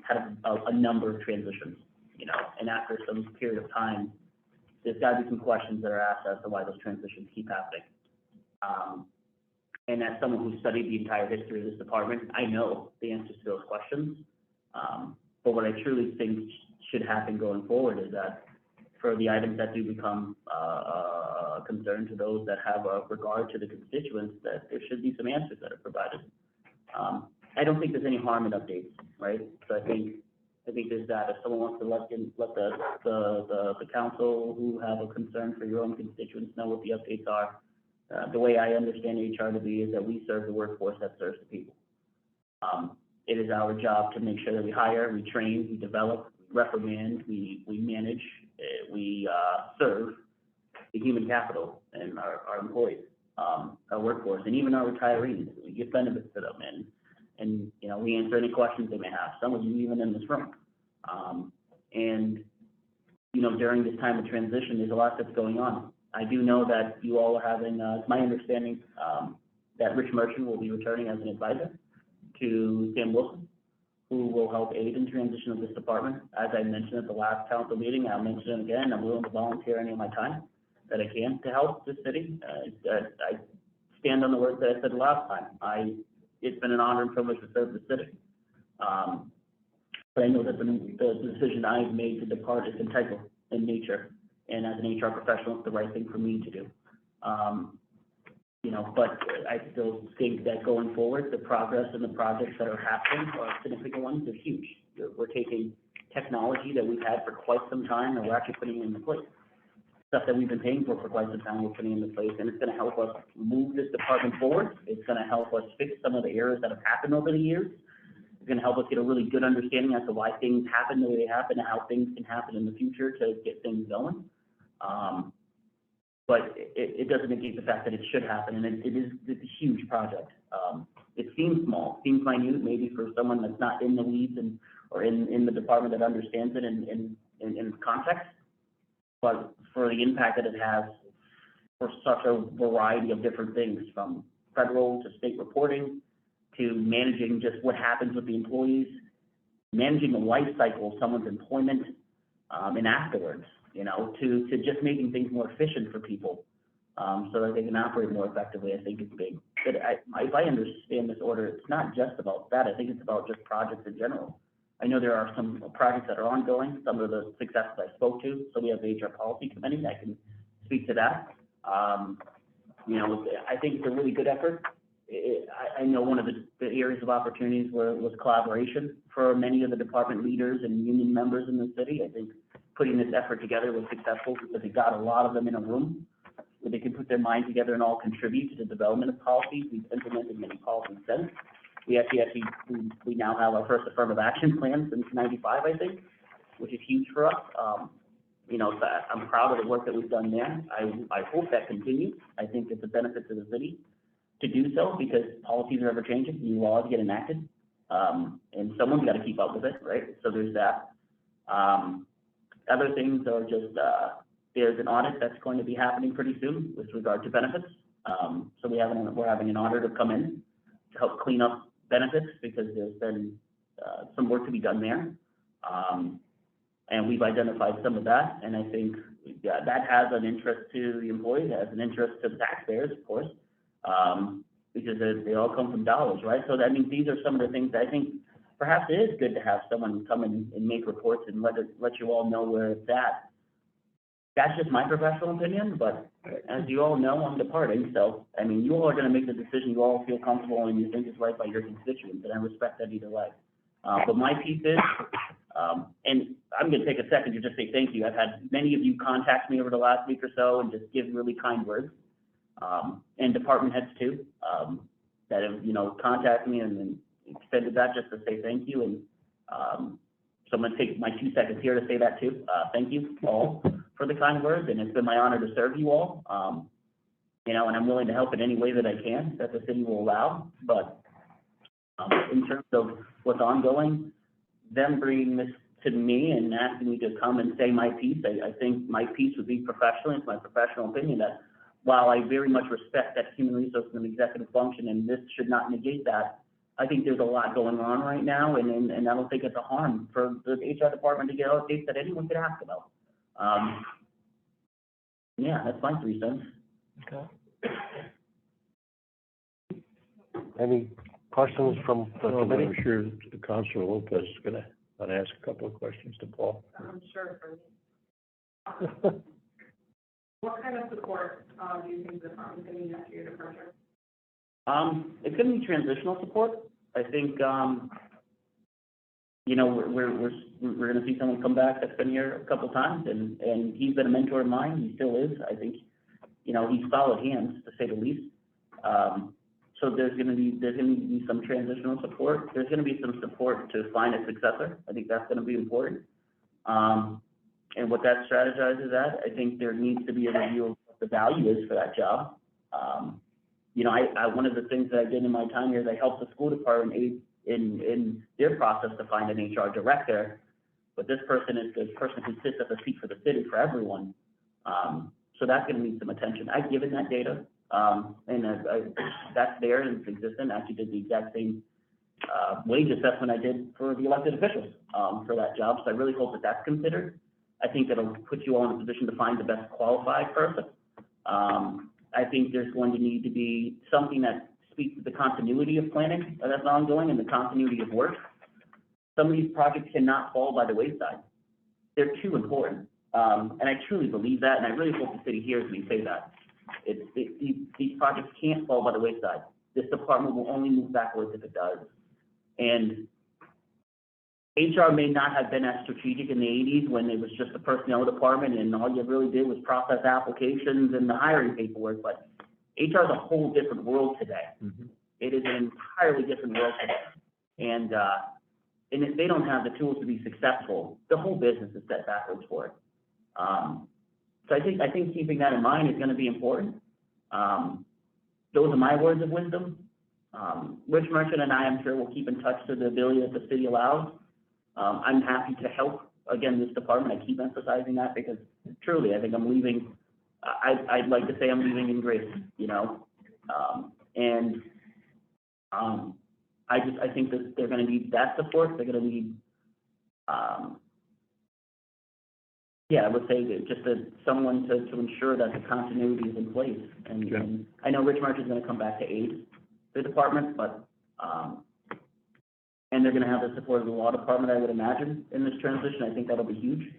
had a number of transitions, you know, and after some period of time, there's got to be some questions that are asked as to why those transitions keep happening. And as someone who studied the entire history of this department, I know the answers to those questions. But what I truly think should happen going forward is that for the items that do become a concern to those that have a regard to the constituents, that there should be some answers that are provided. I don't think there's any harm in updates, right? So I think there's that. If someone wants to let the council who have a concern for your own constituents know what the updates are. The way I understand HR to be is that we serve the workforce that serves the people. It is our job to make sure that we hire, we train, we develop, we reprimand, we manage, we serve the human capital and our employees, our workforce, and even our retirees. We give benefits to them, and you know, we answer any questions they may have. Some of you even in this room. And you know, during this time of transition, there's a lot that's going on. I do know that you all are having, it's my understanding, that Rich Merchant will be returning as an advisor to Sam Wilson, who will help aid in transition of this department. As I mentioned at the last council meeting, I'll mention it again, I'm willing to volunteer any of my time that I can to help this city. I stand on the words that I said last time. It's been an honor and privilege to serve the city. But I know that the decision I've made to depart is integral in nature. And as an HR professional, it's the right thing for me to do. You know, but I still think that going forward, the progress and the projects that are happening are significant ones. They're huge. We're taking technology that we've had for quite some time, and we're actually putting it into place. Stuff that we've been paying for quite some time, we're putting into place, and it's going to help us move this department forward. It's going to help us fix some of the errors that have happened over the years. It's going to help us get a really good understanding as to why things happen the way they happen and how things can happen in the future to get things going. But it doesn't negate the fact that it should happen, and it's a huge project. It seems small, seems minute, maybe for someone that's not in the weeds or in the department that understands it in context. But for the impact that it has for such a variety of different things, from federal to state reporting to managing just what happens with the employees, managing the life cycle of someone's employment, and afterwards, you know, to just making things more efficient for people, so that they can operate more effectively, I think is big. But if I understand this order, it's not just about that. I think it's about just projects in general. I know there are some projects that are ongoing, some of the successes I spoke to. So we have the HR policy committee that can speak to that. You know, I think it's a really good effort. I know one of the areas of opportunities was collaboration for many of the department leaders and union members in the city. I think putting this effort together was successful because it got a lot of them in a room where they could put their minds together and all contribute to the development of policies. We've implemented many policies since. We now have our first affirmative action plan since '95, I think, which is huge for us. You know, so I'm proud of the work that we've done there. I hope that continues. I think it's a benefit to the city to do so because policies are ever changing, new laws get enacted, and someone's got to keep up with it, right? So there's that. Other things are just, there's an audit that's going to be happening pretty soon with regard to benefits. So we're having an auditor come in to help clean up benefits because there's been some work to be done there. And we've identified some of that, and I think that has an interest to the employees, has an interest to the taxpayers, of course, because they all come from dollars, right? So that means these are some of the things that I think perhaps it is good to have someone come in and make reports and let you all know where it's at. That's just my professional opinion, but as you all know, I'm departing, so, I mean, you all are gonna make the decision you all feel comfortable and you think is right by your constituents, and I respect that either way. But my piece is, and I'm gonna take a second to just say thank you. I've had many of you contact me over the last week or so and just give really kind words, and department heads too, that have, you know, contacted me and extended that just to say thank you, and, so I'm gonna take my 2 seconds here to say that too. Thank you all for the kind words, and it's been my honor to serve you all. You know, and I'm willing to help in any way that I can, that the city will allow. But in terms of what's ongoing, them bringing this to me and asking me to come and say my piece, I think my piece would be professional. It's my professional opinion that while I very much respect that human resource and executive function, and this should not negate that, I think there's a lot going on right now, and I don't think it's a harm for the HR department to get updates that anyone could ask about. Yeah, that's my 3 cents. Okay. Any questions from the committee? I'm sure Councilor Lopez is gonna ask a couple of questions to Paul. I'm sure what kind of support do you think the department's going to need after your departure? It's going to be transitional support. I think, you know, we're gonna see someone come back that's been here a couple times, and he's been a mentor of mine, he still is. I think, you know, he's solid hands, to say the least. So there's gonna be some transitional support. There's gonna be some support to find a successor. I think that's gonna be important. And what that strategizes at, I think there needs to be a review of what the value is for that job. You know, I one of the things that I did in my time here is I helped the school department in their process to find an HR director. But this person who sits at the seat for the city for everyone. So that's gonna need some attention. I've given that data, and that's there and it's existent. I actually did the exact same wage assessment I did for the elected officials for that job. So I really hope that that's considered. I think that'll put you all in a position to find the best qualified person. I think there's going to need to be something that speaks to the continuity of planning that's ongoing and the continuity of work. Some of these projects cannot fall by the wayside. They're too important. And I truly believe that, and I really hope the city hears me say that. These projects can't fall by the wayside. This department will only move backwards if it does. And HR may not have been as strategic in the 80s when it was just the personnel department and all you really did was process applications and the hiring paperwork, but HR is a whole different world today. Mm-hmm. It is an entirely different world today. And if they don't have the tools to be successful, the whole business is set backwards for it. So I think keeping that in mind is going to be important. Those are my words of wisdom. Rich Merchant and I, I'm sure, will keep in touch to the ability that the city allows. I'm happy to help, again, this department. I keep emphasizing that because truly, I think I'm leaving, I'd like to say I'm leaving in grace, you know? I think that they're going to need that support. They're going to need, I would say that just someone to ensure that the continuity is in place. And I know Rich Merchant is going to come back to aid the department, but, and they're going to have the support of the law department, I would imagine, in this transition. I think that'll be huge.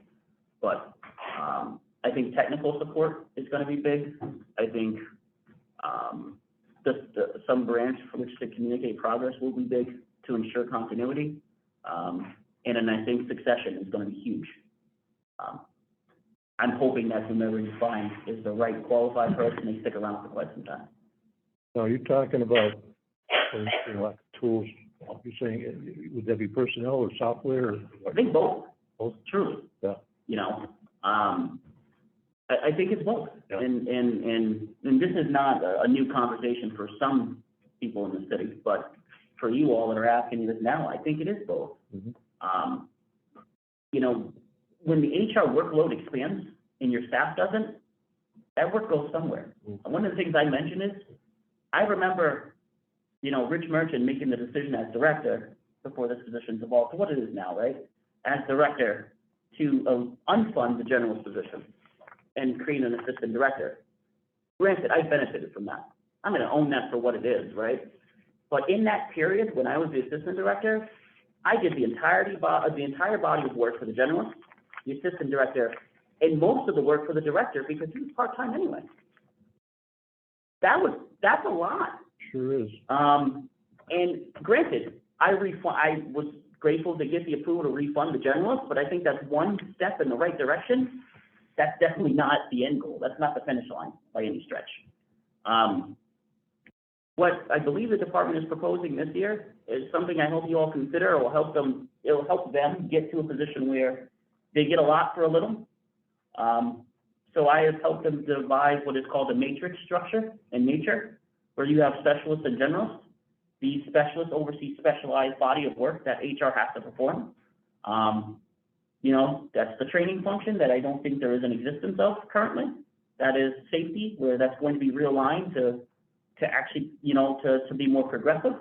But I think technical support is going to be big. I think some branch for which to communicate progress will be big to ensure continuity. And then I think succession is going to be huge. I'm hoping that whomever you find is the right qualified person, they stick around for quite some time. Now, you're talking about, like, tools, you're saying, would that be personnel or software? Or I think both. Both? Truly. Yeah. You know, I think it's both. Yeah. And this is not a new conversation for some people in the city, but for you all that are asking me this now, I think it is both. Mm-hmm. You know, when the HR workload expands and your staff doesn't, that work goes somewhere. Mm-hmm. And one of the things I mentioned is, I remember, you know, Rich Merchant making the decision as director before this position's evolved to what it is now, right? As director to unfund the general's position and create an assistant director. Granted, I benefited from that. I'm going to own that for what it is, right? But in that period, when I was the assistant director, I did the entire body of work for the generalist, the assistant director, and most of the work for the director because he was part-time anyway. That's a lot. Sure is. And granted, I was grateful to get the approval to refund the generalist, but I think that's one step in the right direction. That's definitely not the end goal. That's not the finish line by any stretch. What I believe the department is proposing this year is something I hope you all consider. It will help them get to a position where they get a lot for a little. So I have helped them devise what is called a matrix structure in nature, where you have specialists and generalists. These specialists oversee specialized body of work that HR has to perform. You know, that's the training function that I don't think there is an existence of currently. That is safety, where that's going to be realigned to actually, you know, to be more progressive.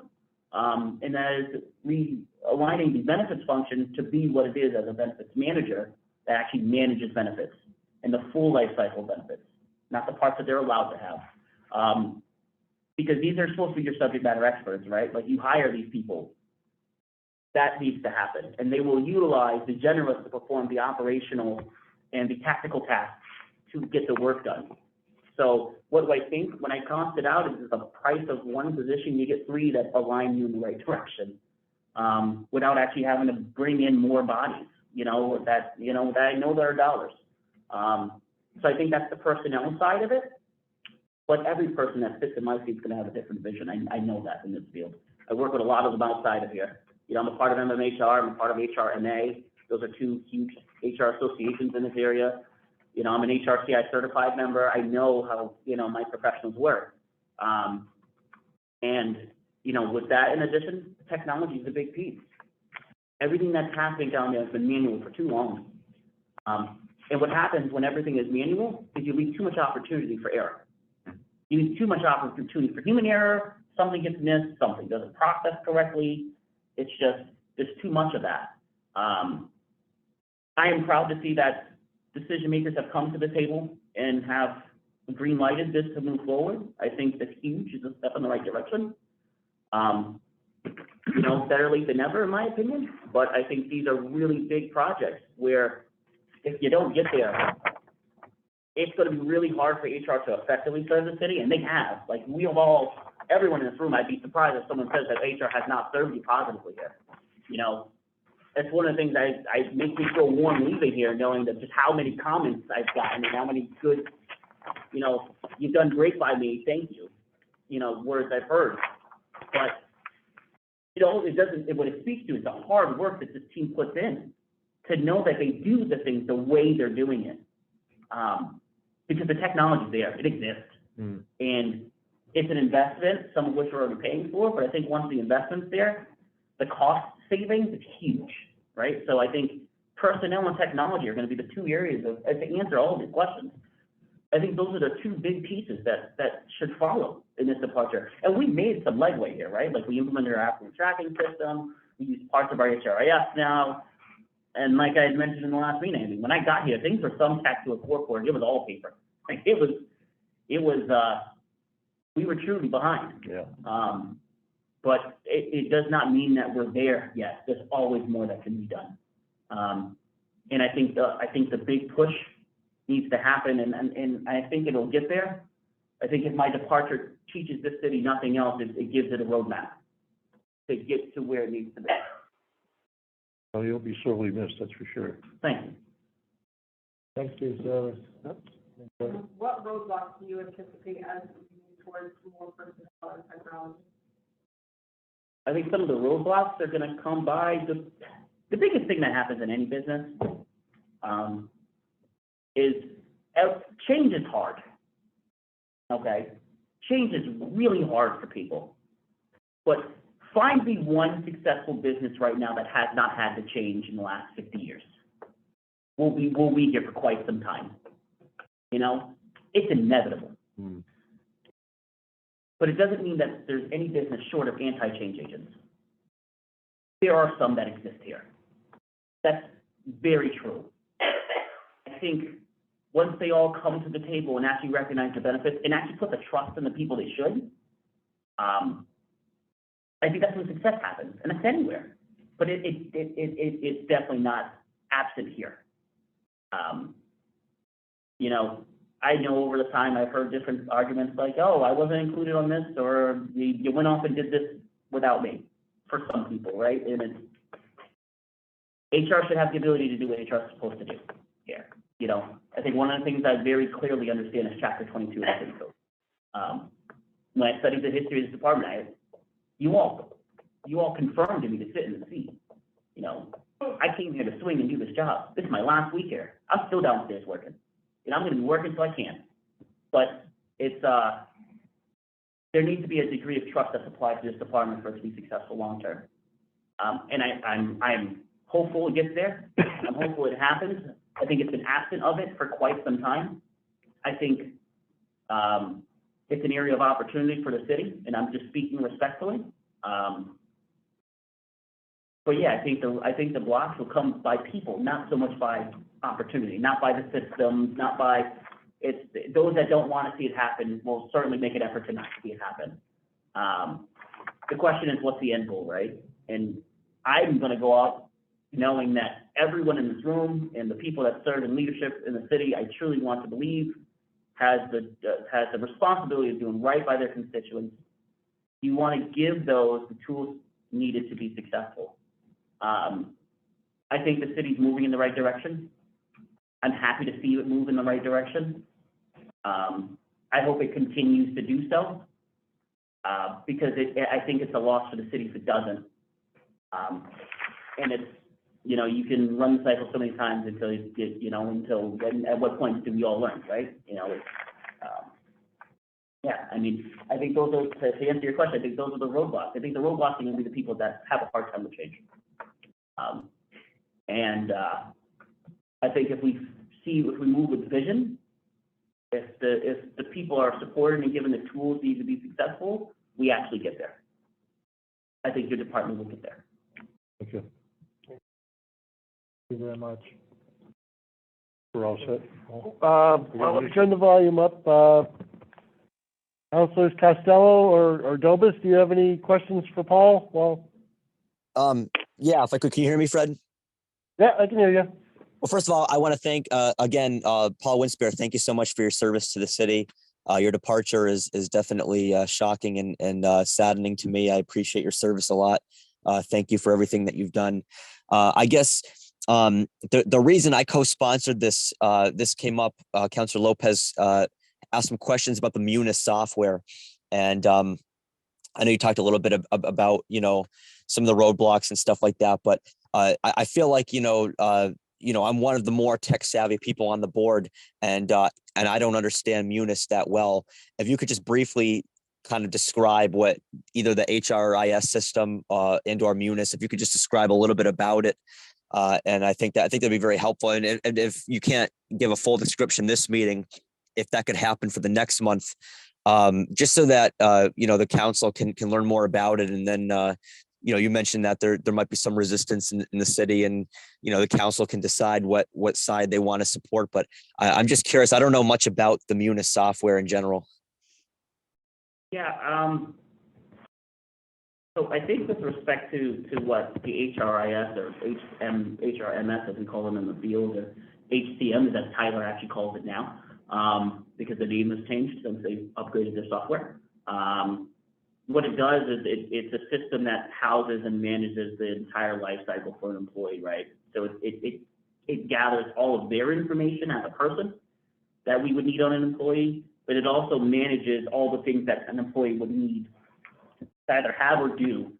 And that is realigning the benefits function to be what it is as a benefits manager that actually manages benefits and the full life cycle benefits, not the parts that they're allowed to have. Because these are supposed to be your subject matter experts, right? Like you hire these people. That needs to happen. And they will utilize the generalists to perform the operational and the tactical tasks to get the work done. So what do I think? When I cost it out, it's the price of one position, you get three that align you in the right direction, without actually having to bring in more bodies, that I know there are dollars. So I think that's the personnel side of it. But every person that fits in my seat is going to have a different vision. I know that in this field. I work with a lot of them outside of here. I'm a part of MMHR, I'm a part of HRMA. Those are two huge HR associations in this area. I'm an HRCI certified member. I know how, my professionals work. And, with that in addition, technology is a big piece. Everything that's happening down there has been manual for too long. And what happens when everything is manual is you leave too much opportunity for error. You leave too much opportunity for human error. Something gets missed, something doesn't process correctly. It's just, there's too much of that. I am proud to see that decision makers have come to the table and have green lighted this to move forward. I think that's huge. It's a step in the right direction. Better late than never, in my opinion. But I think these are really big projects where if you don't get there, it's going to be really hard for HR to effectively serve the city, and they have. Like, everyone in this room, I'd be surprised if someone says that HR has not served you positively here. That's one of the things I makes me feel warm leaving here, knowing that just how many comments I've gotten and how many good, you've done great by me, thank you, words I've heard. But, what it speaks to is the hard work that this team puts in to know that they do the things the way they're doing it. Because the technology's there, it exists. And it's an investment, some of which we're already paying for, but I think once the investment's there, the cost savings is huge, right? So I think personnel and technology are going to be the two areas to answer all of these questions. I think those are the two big pieces that should follow in this departure. And we made some legway here, right? Like, we implemented our applicant tracking system, we use parts of our HRIS now, and like I had mentioned in the last meeting, when I got here, things were thumbtacked to a corkboard. It was all paper. Like, it was, we were truly behind. Yeah. But it does not mean that we're there yet. There's always more that can be done. And I think the big push needs to happen, and I think it'll get there. I think if my departure teaches this city nothing else, it gives it a roadmap to get to where it needs to be. Well, you'll be sorely missed, that's for sure. Thank you. Thanks for your service. What roadblocks do you anticipate as we move towards more personnel and technology? I think some of the roadblocks are going to come by. The biggest thing that happens in any business is change is hard. Okay? Change is really hard for people. But find me one successful business right now that has not had to change in the last 50 years. We'll be here for quite some time. It's inevitable. But it doesn't mean that there's any business short of anti-change agents. There are some that exist here. That's very true. I think once they all come to the table and actually recognize the benefits and actually put the trust in the people they should, I think that's when success happens, and it's anywhere. But it's definitely not absent here. I know over the time I've heard different arguments like, oh, I wasn't included on this, or you went off and did this without me, for some people, right? And HR should have the ability to do what HR is supposed to do here. I think one of the things I very clearly understand is Chapter 22 of the City Code. When I studied the history of this department, you all confirmed to me to sit in the seat. I came here to swing and do this job. This is my last week here. I'm still downstairs working. And I'm going to be working until I can. But it's there needs to be a degree of trust that's applied to this department for it to be successful long term. And I'm hopeful it gets there. I'm hopeful it happens. I think it's been absent of it for quite some time. I think it's an area of opportunity for the city, and I'm just speaking respectfully. But yeah, I think the blocks will come by people, not so much by opportunity, not by the systems, not by those that don't want to see it happen will certainly make an effort to not see it happen. The question is, what's the end goal, right? And I'm going to go out knowing that everyone in this room and the people that serve in leadership in the city, I truly want to believe has the responsibility of doing right by their constituents, you want to give those the tools needed to be successful. I think the city's moving in the right direction. I'm happy to see it move in the right direction. I hope it continues to do so, because I think it's a loss for the city if it doesn't. And it's, you know, you can run the cycle so many times until you get, you know, at what point do we all learn, right? You know, yeah, I mean, I think those are, to answer your question, I think those are the roadblocks. I think the roadblocks are going to be the people that have a hard time with change. I think if we move with vision, if the people are supported and given the tools needed to be successful, we actually get there. I think your department will get there. Thank you. Thank you very much. We're all set. Well, let me turn the volume up. Councilors Costello or Dobis, do you have any questions for Paul? Well, yeah, if I could, can you hear me, Fred? Yeah, I can hear you. Well, first of all, I want to thank, again, Paul Winspear, thank you so much for your service to the city. Your departure is definitely shocking and saddening to me. I appreciate your service a lot. Thank you for everything that you've done. I guess the reason I co-sponsored this, this came up, Councilor Lopez asked some questions about the Munis software. And I know you talked a little bit about, you know, some of the roadblocks and stuff like that, but I feel like, you know, I'm one of the more tech savvy people on the board, and I don't understand Munis that well. If you could just briefly kind of describe what either the HRIS system and or Munis, if you could just describe a little bit about it. And I think that'd be very helpful. And if you can't give a full description this meeting, if that could happen for the next month, just so that, you know, the council can learn more about it. And then, you know, you mentioned that there might be some resistance in the city, and, you know, the council can decide what side they want to support. But I'm just curious. I don't know much about the Munis software in general. Yeah. So I think with respect to what the HRIS or HRMS, as we call them in the field, or HCM, as Tyler actually calls it now, because the name has changed since they upgraded their software. What it does is it's a system that houses and manages the entire life cycle for an employee, right? So it gathers all of their information as a person that we would need on an employee, but it also manages all the things that an employee would need to either have or do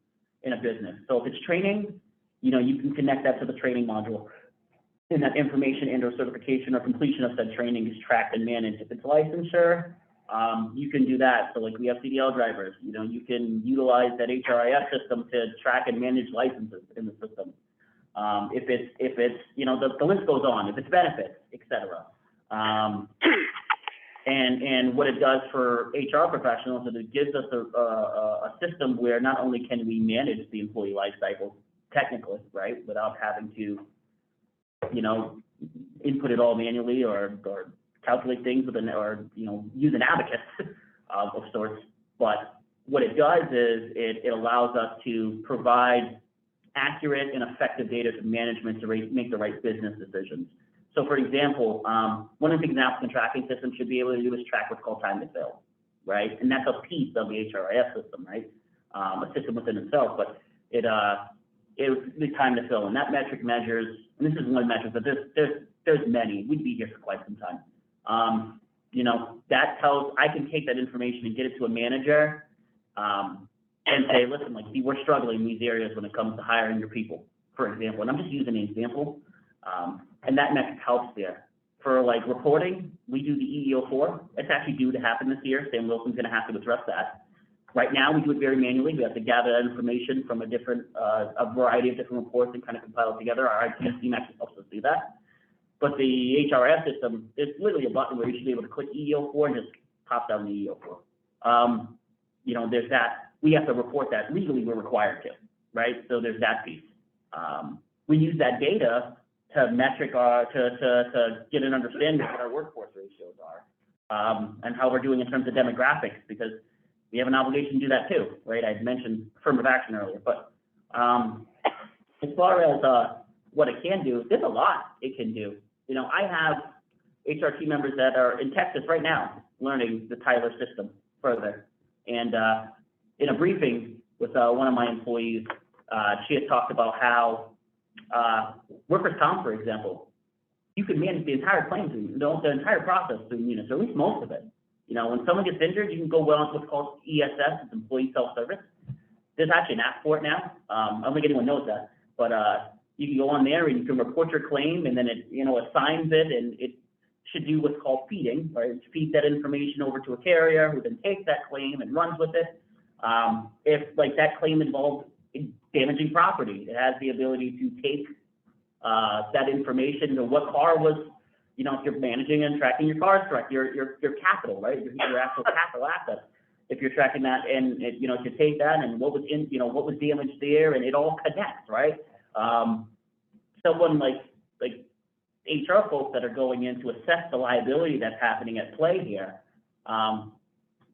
in a business. So if it's training, you know, you can connect that to the training module, and that information and or certification or completion of said training is tracked and managed. If it's licensure, you can do that. So like we have CDL drivers, you know, you can utilize that HRIS system to track and manage licenses in the system. If it's, you know, the list goes on, if it's benefits, et cetera. And what it does for HR professionals is it gives us a system where not only can we manage the employee life cycle technically, right, without having to, you know, input it all manually or calculate things with or, you know, use an abacus of sorts. But what it does is it allows us to provide accurate and effective data to management to make the right business decisions. So for example, one of the things an applicant tracking system should be able to do is track what's called time to fill, right? And that's a piece of the HRIS system, right? A system within itself, but it the time to fill, and that metric measures, and this is one metric, but there's many. We'd be here for quite some time. You know, that tells, I can take that information and get it to a manager and say, listen, like, see, we're struggling in these areas when it comes to hiring your people, for example. And I'm just using an example. And that metric helps there. For like reporting, we do the EEO4. It's actually due to happen this year. Sam Wilson's going to have to address that. Right now, we do it very manually. We have to gather that information from a variety of different reports and kind of compile it together. Our IT team actually helps us do that. But the HRS system, it's literally a button where you should be able to click EEO4 and just pop down the EEO4. You know, there's that. We have to report that. Legally, we're required to, right? So there's that piece. We use that data to metric to get an understanding of what our workforce ratios are and how we're doing in terms of demographics, because we have an obligation to do that too, right? I mentioned affirmative action earlier, but as far as what it can do, there's a lot it can do. You know, I have HR team members that are in Texas right now, learning the Tyler system further. And in a briefing with one of my employees, she had talked about how workers' comp, for example, you can manage the entire claim, the entire process through Munis, or at least most of it. You know, when someone gets injured, you can go well into what's called ESS, it's Employee Self-Service. There's actually an app for it now. I don't think anyone knows that, but you can go on there and you can report your claim, and then it, you know, assigns it, and it should do what's called feeding, right? It feeds that information over to a carrier who then takes that claim and runs with it. If like that claim involves damaging property, it has the ability to take that information to what car was, you know, if you're managing and tracking your cars correct, your capital, right? Your actual capital assets. If you're tracking that, and it, you know, to take that and what was in, you know, what was damaged there, and it all connects, right? Someone like HR folks that are going in to assess the liability that's happening at play here,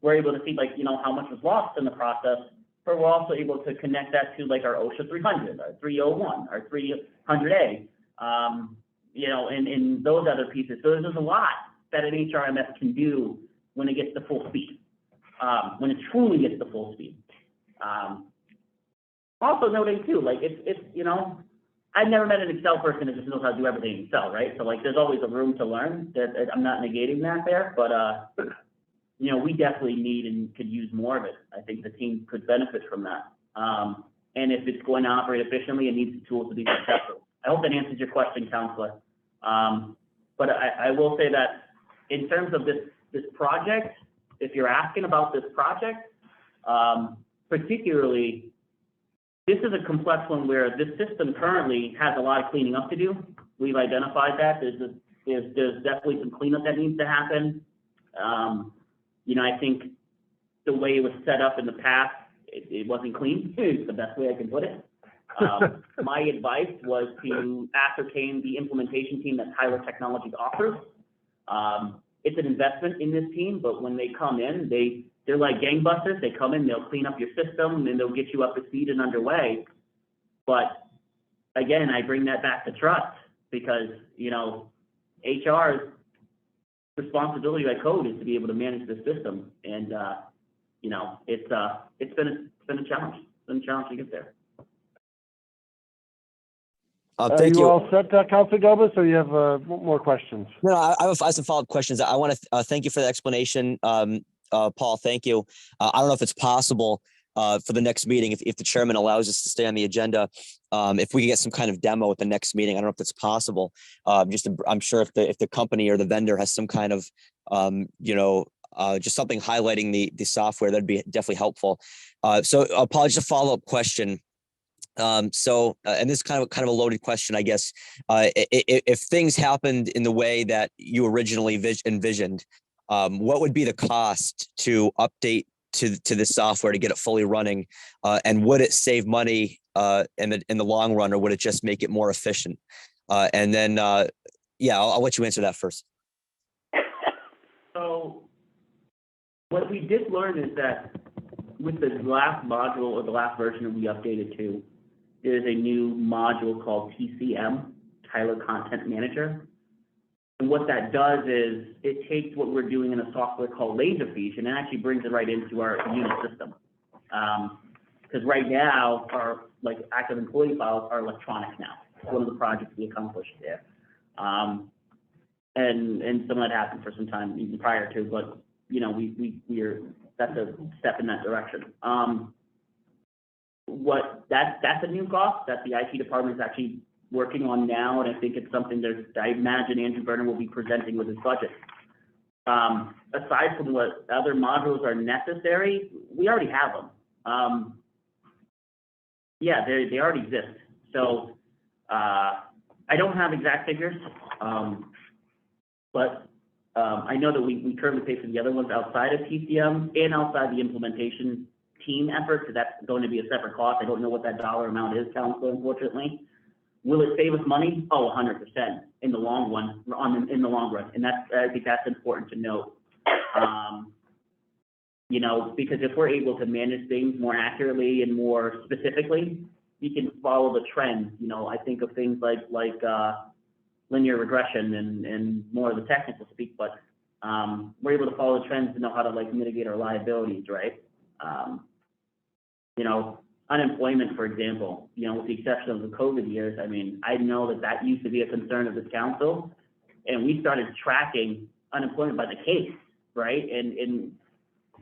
we're able to see, like, you know, how much was lost in the process, but we're also able to connect that to like our OSHA 300, our 301, our 300A, you know, and those other pieces. So there's a lot that an HRMS can do when it gets to full speed, when it truly gets to full speed. Also noting too, like it's you know, I've never met an Excel person that just knows how to do everything in Excel, right? So like there's always a room to learn. That I'm not negating that there, but you know, we definitely need and could use more of it. I think the team could benefit from that. And if it's going to operate efficiently, it needs the tools to be successful. I hope that answers your question, Counselor. But I will say that in terms of this project, if you're asking about this project, particularly, this is a complex one where this system currently has a lot of cleaning up to do. We've identified that. There's definitely some cleanup that needs to happen. You know, I think the way it was set up in the past, it wasn't clean. It's the best way I can put it. My advice was to ascertain the implementation team that Tyler Technologies offers. It's an investment in this team, but when they come in, they're like gangbusters. They come in, they'll clean up your system, and they'll get you up to speed and underway. But again, I bring that back to trust, because, you know, HR's responsibility by code is to be able to manage the system, and you know, it's been a challenge. It's been a challenge to get there. Thank you. All set, Councilor Gomez, or you have more questions? No, I have some follow-up questions. I want to thank you for the explanation, Paul. Thank you. I don't know if it's possible for the next meeting, if the chairman allows us to stay on the agenda, if we can get some kind of demo at the next meeting. I don't know if that's possible. I'm sure if the company or the vendor has some kind of, you know, just something highlighting the software, that'd be definitely helpful. So, Paul, just a follow-up question. And this is kind of a loaded question, I guess. If things happened in the way that you originally envisioned, what would be the cost to update to the software to get it fully running? And would it save money in the long run, or would it just make it more efficient? And then, yeah, I'll let you answer that first. So what we did learn is that with the last module, or the last version that we updated to, there's a new module called TCM, Tyler Content Manager. And what that does is it takes what we're doing in a software called Laserfiche and actually brings it right into our unit system. Because right now, our active employee files are electronic now. It's one of the projects we accomplished there. And some of that happened for some time even prior to, but you know, that's a step in that direction. That's a new cost that the IT department is actually working on now, and I think it's something that I imagine Andrew Berner will be presenting with his budget. Aside from what other modules are necessary, we already have them. Yeah, they already exist. So I don't have exact figures, but I know that we currently pay for the other ones outside of TCM and outside the implementation team effort, because that's going to be a separate cost. I don't know what that dollar amount is, Council, unfortunately. Will it save us money? Oh, 100% in the long run, in the long run. And I think that's important to note. You know, because if we're able to manage things more accurately and more specifically, you can follow the trends. You know, I think of things like linear regression and more of the technical speak, but we're able to follow the trends to know how to like mitigate our liabilities, right? You know, unemployment, for example, you know, with the exception of the COVID years, I mean, I know that that used to be a concern of this council, and we started tracking unemployment by the case, right? And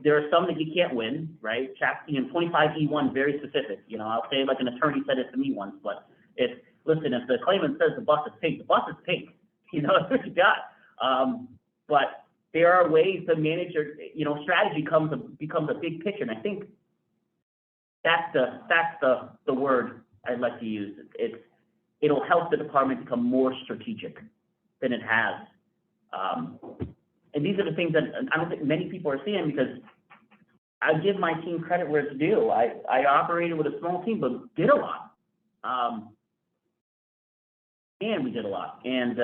there are some that you can't win, right? You know, 25E1 very specific. You know, I'll say like an attorney said it to me once, but if the claimant says the bus is pink, the bus is pink. You know, that's what you got. But there are ways to manage your, you know, strategy becomes a big picture, and I think that's the word I'd like to use. It'll help the department become more strategic than it has. And these are the things that I don't think many people are seeing, because I give my team credit where it's due. I operated with a small team, but did a lot. And we did a lot. And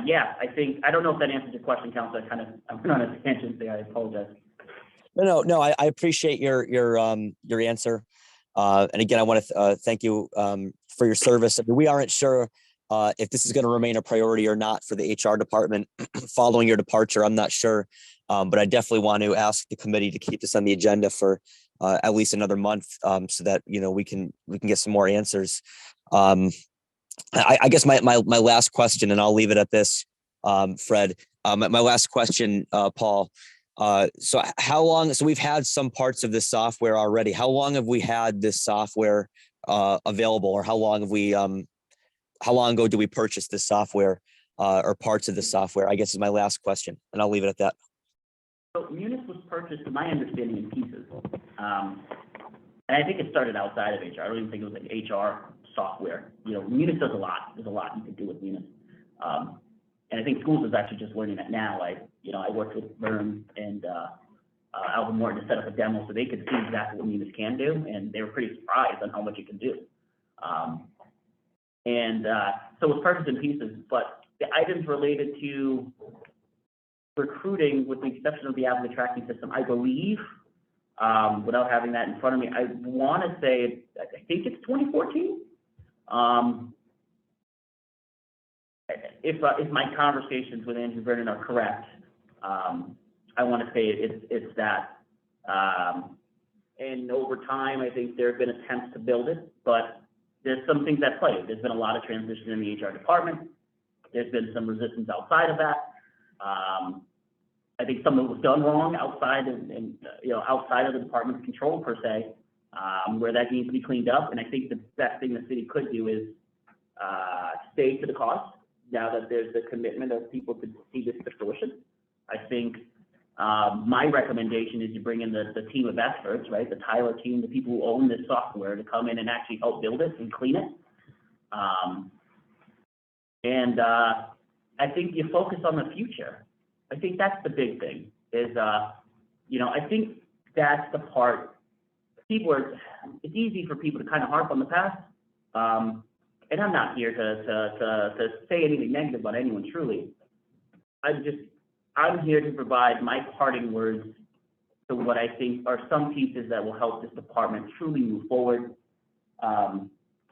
yeah, I don't know if that answers your question, Council. I went on a tangent there. I apologize. No. I appreciate your answer. And again, I want to thank you for your service. I mean, we aren't sure if this is going to remain a priority or not for the HR department following your departure. I'm not sure, but I definitely want to ask the committee to keep this on the agenda for at least another month, so that, you know, we can get some more answers. I guess my last question, and I'll leave it at this, Fred. My last question, Paul. So how long? So we've had some parts of this software already. How long have we had this software available, or how long ago did we purchase this software or parts of the software? I guess is my last question, and I'll leave it at that. So Munis was purchased, to my understanding, in pieces. And I think it started outside of HR. I don't even think it was like HR software. You know, Munis does a lot. There's a lot you can do with Munis. And I think schools is actually just learning that now. I worked with Vern and Alvin Morton to set up a demo so they could see exactly what Munis can do, and they were pretty surprised on how much it can do. So it was purchased in pieces, but the items related to recruiting, with the exception of the applicant tracking system, I believe, without having that in front of me, I want to say, I think it's 2014. If my conversations with Andrew Vernon are correct, I want to say it's that. And over time, I think there have been attempts to build it, but there's some things at play. There's been a lot of transition in the HR department. There's been some resistance outside of that. I think some of it was done wrong outside of the department's control per se, where that needs to be cleaned up. And I think the best thing the city could do is stay to the cost now that there's the commitment of people to see this to fruition. I think my recommendation is to bring in the team of experts, right? The Tyler team, the people who own this software, to come in and actually help build it and clean it. I think you focus on the future. I think that's the big thing is, I think that's the part it's easy for people to kind of harp on the past. And I'm not here to say anything negative about anyone, truly. I'm here to provide my parting words to what I think are some pieces that will help this department truly move forward, so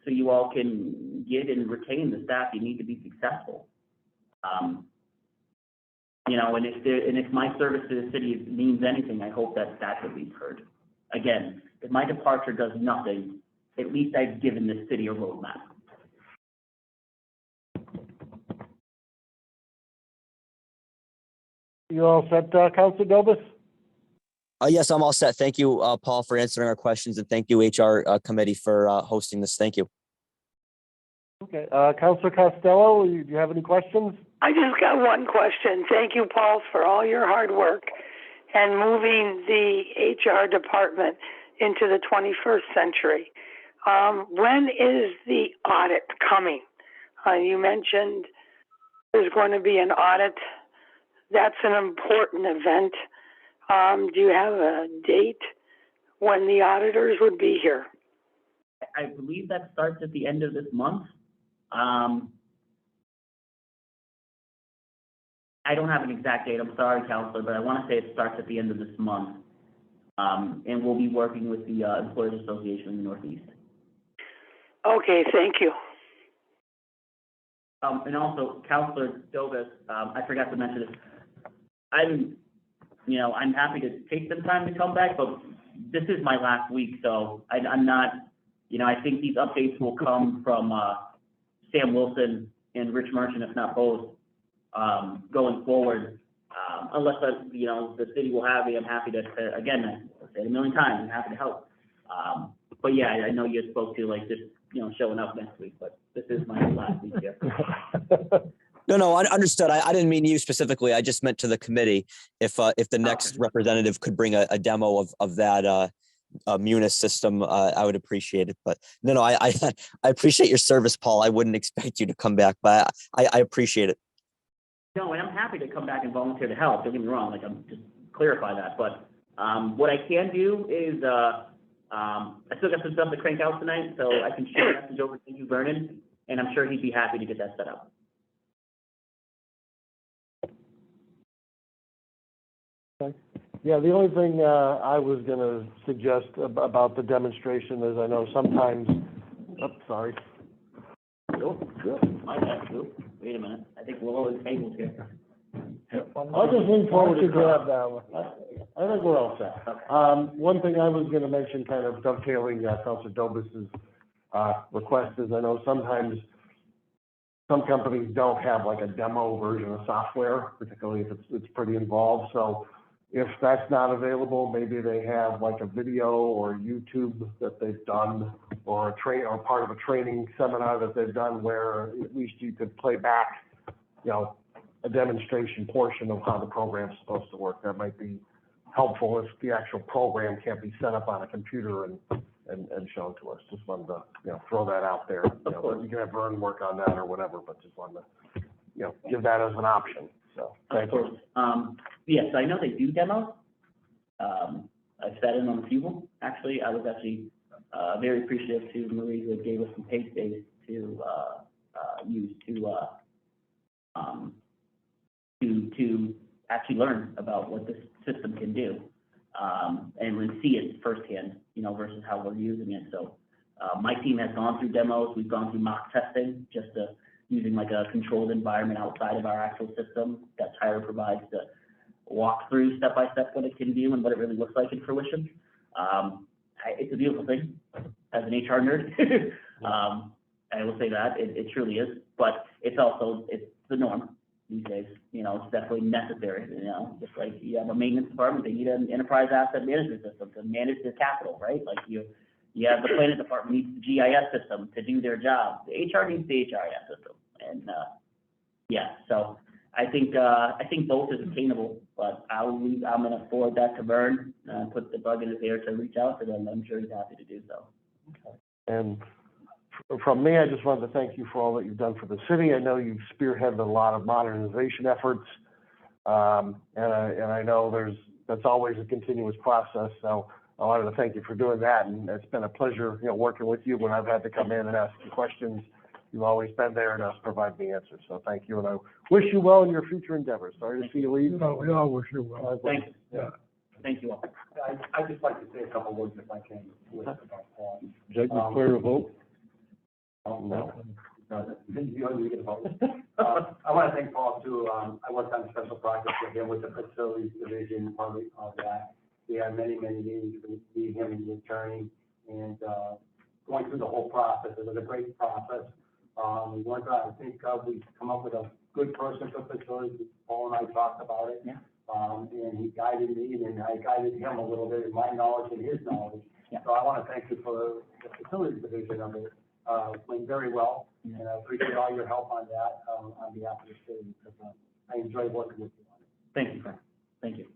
you all can get and retain the staff you need to be successful. And if my service to the city means anything, I hope that that's at least heard. Again, if my departure does nothing, at least I've given this city a roadmap. You all set, Councilor Dobus? Yes, I'm all set. Thank you, Paul, for answering our questions, and thank you, HR committee, for hosting this. Thank you. Okay, Councilor Costello, do you have any questions? I just got one question. Thank you, Paul, for all your hard work and moving the HR department into the 21st century. When is the audit coming? You mentioned there's going to be an audit. That's an important event. Do you have a date when the auditors would be here? I believe that starts at the end of this month. I don't have an exact date. I'm sorry, Counselor, but I want to say it starts at the end of this month. And we'll be working with the Employers Association in the Northeast. Okay, thank you. And also Counselor Dovis, I forgot to mention this. I'm happy to take some time to come back, but this is my last week, so I'm not, I think these updates will come from, Sam Wilson and Rich Merchant, if not both, going forward. Unless, the city will have me, I'm happy to, again, I've said it a million times, I'm happy to help. But yeah, I know you spoke to like just, showing up next week, but this is my last week here. No, I understood. I didn't mean you specifically. I just meant to the committee. If the next representative could bring a demo of that Munis system, I would appreciate it. But no, I appreciate your service, Paul. I wouldn't expect you to come back, but I appreciate it. No, and I'm happy to come back and volunteer to help. Don't get me wrong. Like, I'm just clarify that. But what I can do is I still got some stuff to crank out tonight, so I can shoot a message over to you, Vernon, and I'm sure he'd be happy to get that set up. Yeah, the only thing I was gonna suggest about the demonstration is I know sometimes, sorry. My bad, wait a minute. I think we're all in tables here. I'll just lean forward to grab that one. I think we're all set. One thing I was gonna mention, kind of dovetailing Councilor Dobus's request, is I know sometimes some companies don't have like a demo version of software, particularly if it's pretty involved. So if that's not available, maybe they have like a video or YouTube that they've done, or or part of a training seminar that they've done, where at least you could play back, a demonstration portion of how the program's supposed to work. That might be helpful if the actual program can't be set up on a computer and shown to us. Just wanted to, throw that out there. You can have Vern work on that or whatever, but just wanted to, give that as an option. So, thank you. Yes, I know they do demos. I've sat in on a few of them. Actually, I was very appreciative to Marie, who gave us some pay space to use to actually learn about what this system can do, and we see it firsthand, versus how we're using it. So my team has gone through demos. We've gone through mock testing, just using like a controlled environment outside of our actual system that Tyler provides to walk through step by step what it can do and what it really looks like in fruition. It's a beautiful thing as an HR nerd. I will say that it truly is, but it's the norm these days. It's definitely necessary. Just like you have a maintenance department, they need an enterprise asset management system to manage their capital, right? Like you have the planning department needs the GIS system to do their job. The HR needs the HRIS system, and so I think both is attainable, but I'm going to forward that to Vern, put the bug in his ear to reach out to them. I'm sure he's happy to do so. And from me, I just wanted to thank you for all that you've done for the city. I know you've spearheaded a lot of modernization efforts, and I know that's always a continuous process. So I wanted to thank you for doing that, and it's been a pleasure, working with you when I've had to come in and ask you questions. You've always been there to provide me answers. So thank you, and I wish you well in your future endeavors. Sorry to see you leave. No, we all wish you well. Thank you. Yeah. Thank you all. I'd just like to say a couple words if I can about Paul. Jake, declare to vote. No. You only get a vote. I want to thank Paul too. I worked on a special project with him with the facilities division, part of that. We had many meetings with him and the attorney, and going through the whole process. It was a great process. I think we've come up with a good person for facilities. Paul and I talked about it. Yeah. And he guided me, and I guided him a little bit in my knowledge and his knowledge. Yeah. So I want to thank you for the facilities division of it. Went very well, and I appreciate all your help on that on behalf of the city. Because, I enjoy working with you on it. Thank you, Frank. Thank you.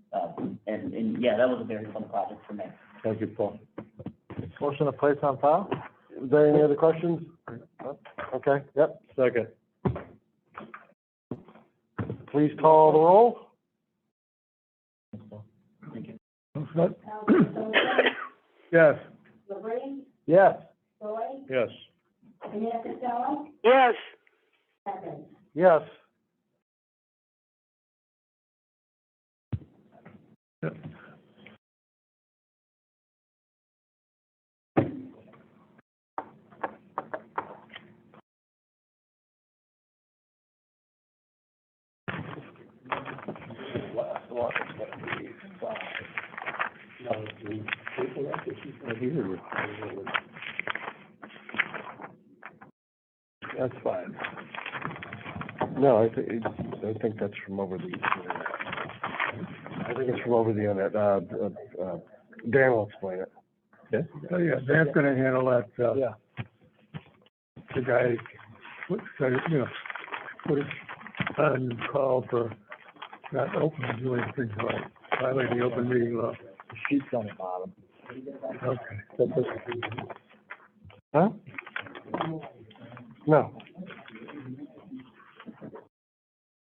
And yeah, that was a very fun project for me. Thank you, Paul. Motion to place on file? Is there any other questions? Okay, yep. Second. Please call the roll. Thank you. Yes. Labrie, Yes. Roy, Yes. Annette Costello, Yes. Evans. Yes. Yep. That's fine. No, I think that's from over the internet. I think it's from over the internet. Dan will explain it. Yeah. Oh, yeah, Dan's gonna handle that, Yeah. the guy, put it on call for not open, doing things like violating the open meeting law. The sheet's on the bottom. Okay. Huh? No.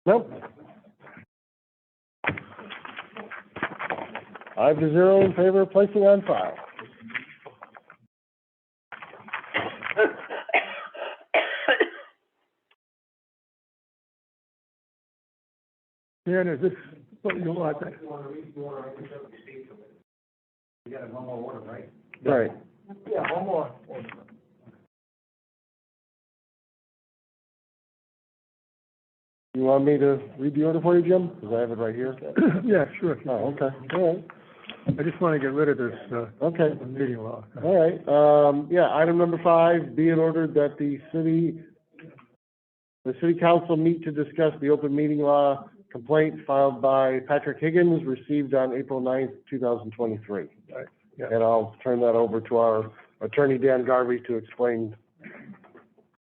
Nope. 5-0 in favor of placing on file. Dan, is this what you want? We got one more order, right? Right. Yeah, one more. You want me to read the order for you, Jim? Because I have it right here. Yeah, sure. Oh, okay. All right. I just want to get rid of this, Okay. meeting law. All right. Yeah, item number 5, be it ordered that the city council meet to discuss the open meeting law complaint filed by Patrick Higgins, received on April 9th, 2023. Right. Yeah. And I'll turn that over to our attorney, Dan Garvey, to explain.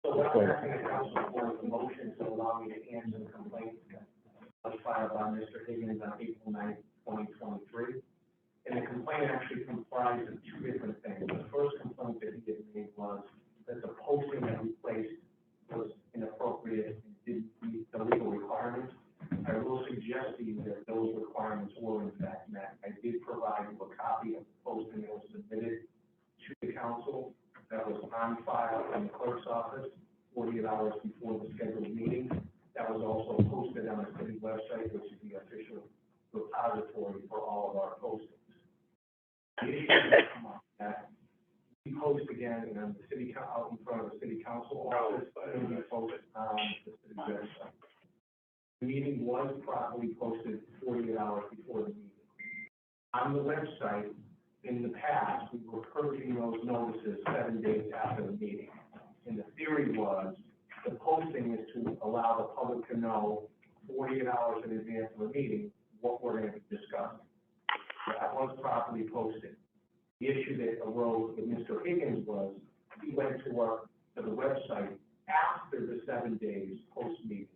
So what I'm asking the council for is a motion to allow me to answer the complaint that was filed by Mr. Higgins on April 9th, 2023. And the complaint actually comprised of 2 different things. The first complaint that he had made was that the posting that we placed was inappropriate and didn't meet the legal requirements. I will suggest to you that those requirements were in fact met. I did provide you a copy of the posting that was submitted to the council that was on file in the clerk's office 48 hours before the scheduled meeting. That was also posted on the city website, which is the official repository for all of our postings. The issue has come up that we post again in the city, out in front of the city council office, and we post on the city website. The meeting was properly posted 48 hours before the meeting. On the website, in the past, we were purging those notices 7 days after the meeting. And the theory was, the posting is to allow the public to know 48 hours in advance of the meeting what we're going to be discussing. That was properly posted. The issue that arose with Mr. Higgins was, he went to the website after the 7 days post-meeting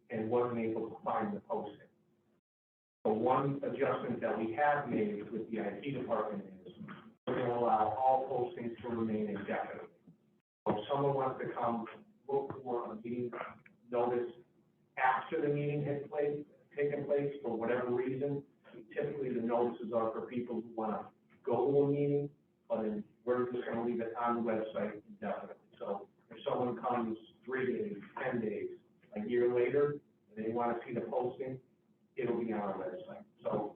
and wasn't able to find the posting. So one adjustment that we have made with the IT department is, we're going to allow all postings to remain indefinitely. So if someone wants to come look for a meeting notice after the meeting had taken place, for whatever reason, typically the notices are for people who want to go to a meeting, but then we're just going to leave it on the website indefinitely. So if someone comes 3 days, 10 days, a year later, and they want to see the posting, it'll be on our website. So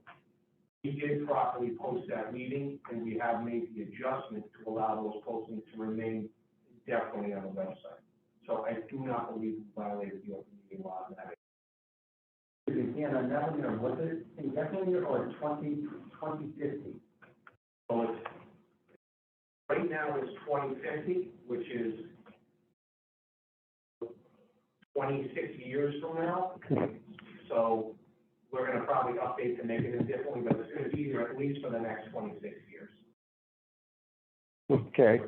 we did properly post that meeting, and we have made the adjustment to allow those postings to remain indefinitely on the website. So I do not believe we violated the open meeting law in that. Again, on that one, was it indefinitely or 2050? So it's, right now it's 2050, which is 26 years from now. So we're going to probably update to make it indefinitely, but it's going to be here at least for the next 26 years. Okay.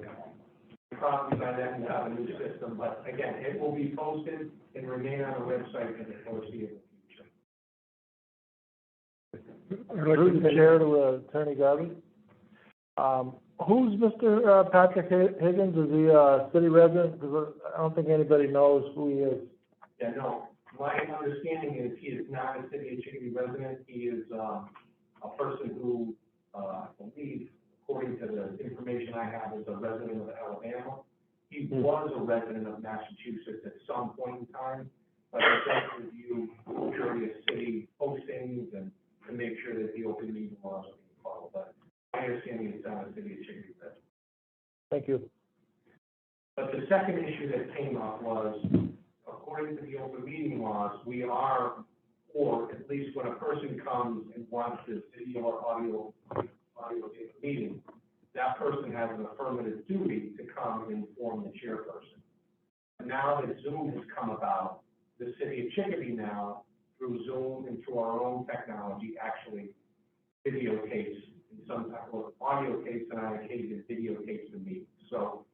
Probably by then we'll have a new system, but again, it will be posted and remain on the website for the foreseeable future. Through the chair to Attorney Garvey. Who's Mr. Patrick Higgins? Is he a city resident? Because I don't think anybody knows who he is. Yeah, no, my understanding is he is not a city of Chicopee resident. He is a person who, I believe, according to the information I have, is a resident of Alabama. He was a resident of Massachusetts at some point in time, but he does review various city postings and to make sure that the open meeting laws are being followed. But my understanding is not a city of Chicopee resident. Thank you. But the second issue that came up was, according to the open meeting laws, we are or at least when a person comes and wants this video or audio meeting, that person has an affirmative duty to come and inform the chairperson. Now that Zoom has come about, the city of Chicopee now, through Zoom and through our own technology, actually videotapes in some type of audio tapes and on occasion videotapes the meeting. So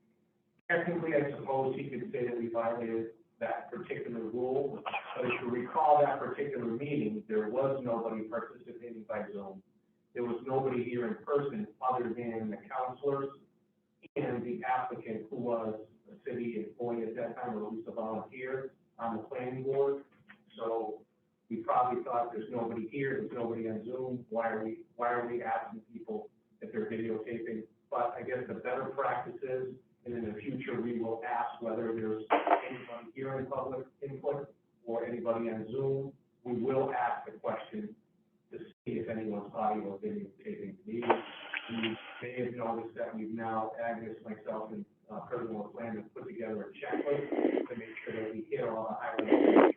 technically, I suppose he could say that we violated that particular rule, but if you recall that particular meeting, there was nobody participating by Zoom. There was nobody here in person other than the counselors and the applicant, who was a city employee at that time, or at least a volunteer on the planning board. So we probably thought there's nobody here, there's nobody on Zoom, why are we asking people if they're videotaping? But I guess the better practice is, and in the future, we will ask whether there's anybody here in public input or anybody on Zoom. We will ask the question to see if anyone's audio or videotaping the meeting. You may have noticed that we've now, Agnes, myself, and President LaFlamme have put together a checklist to make sure that we hit all the highlights.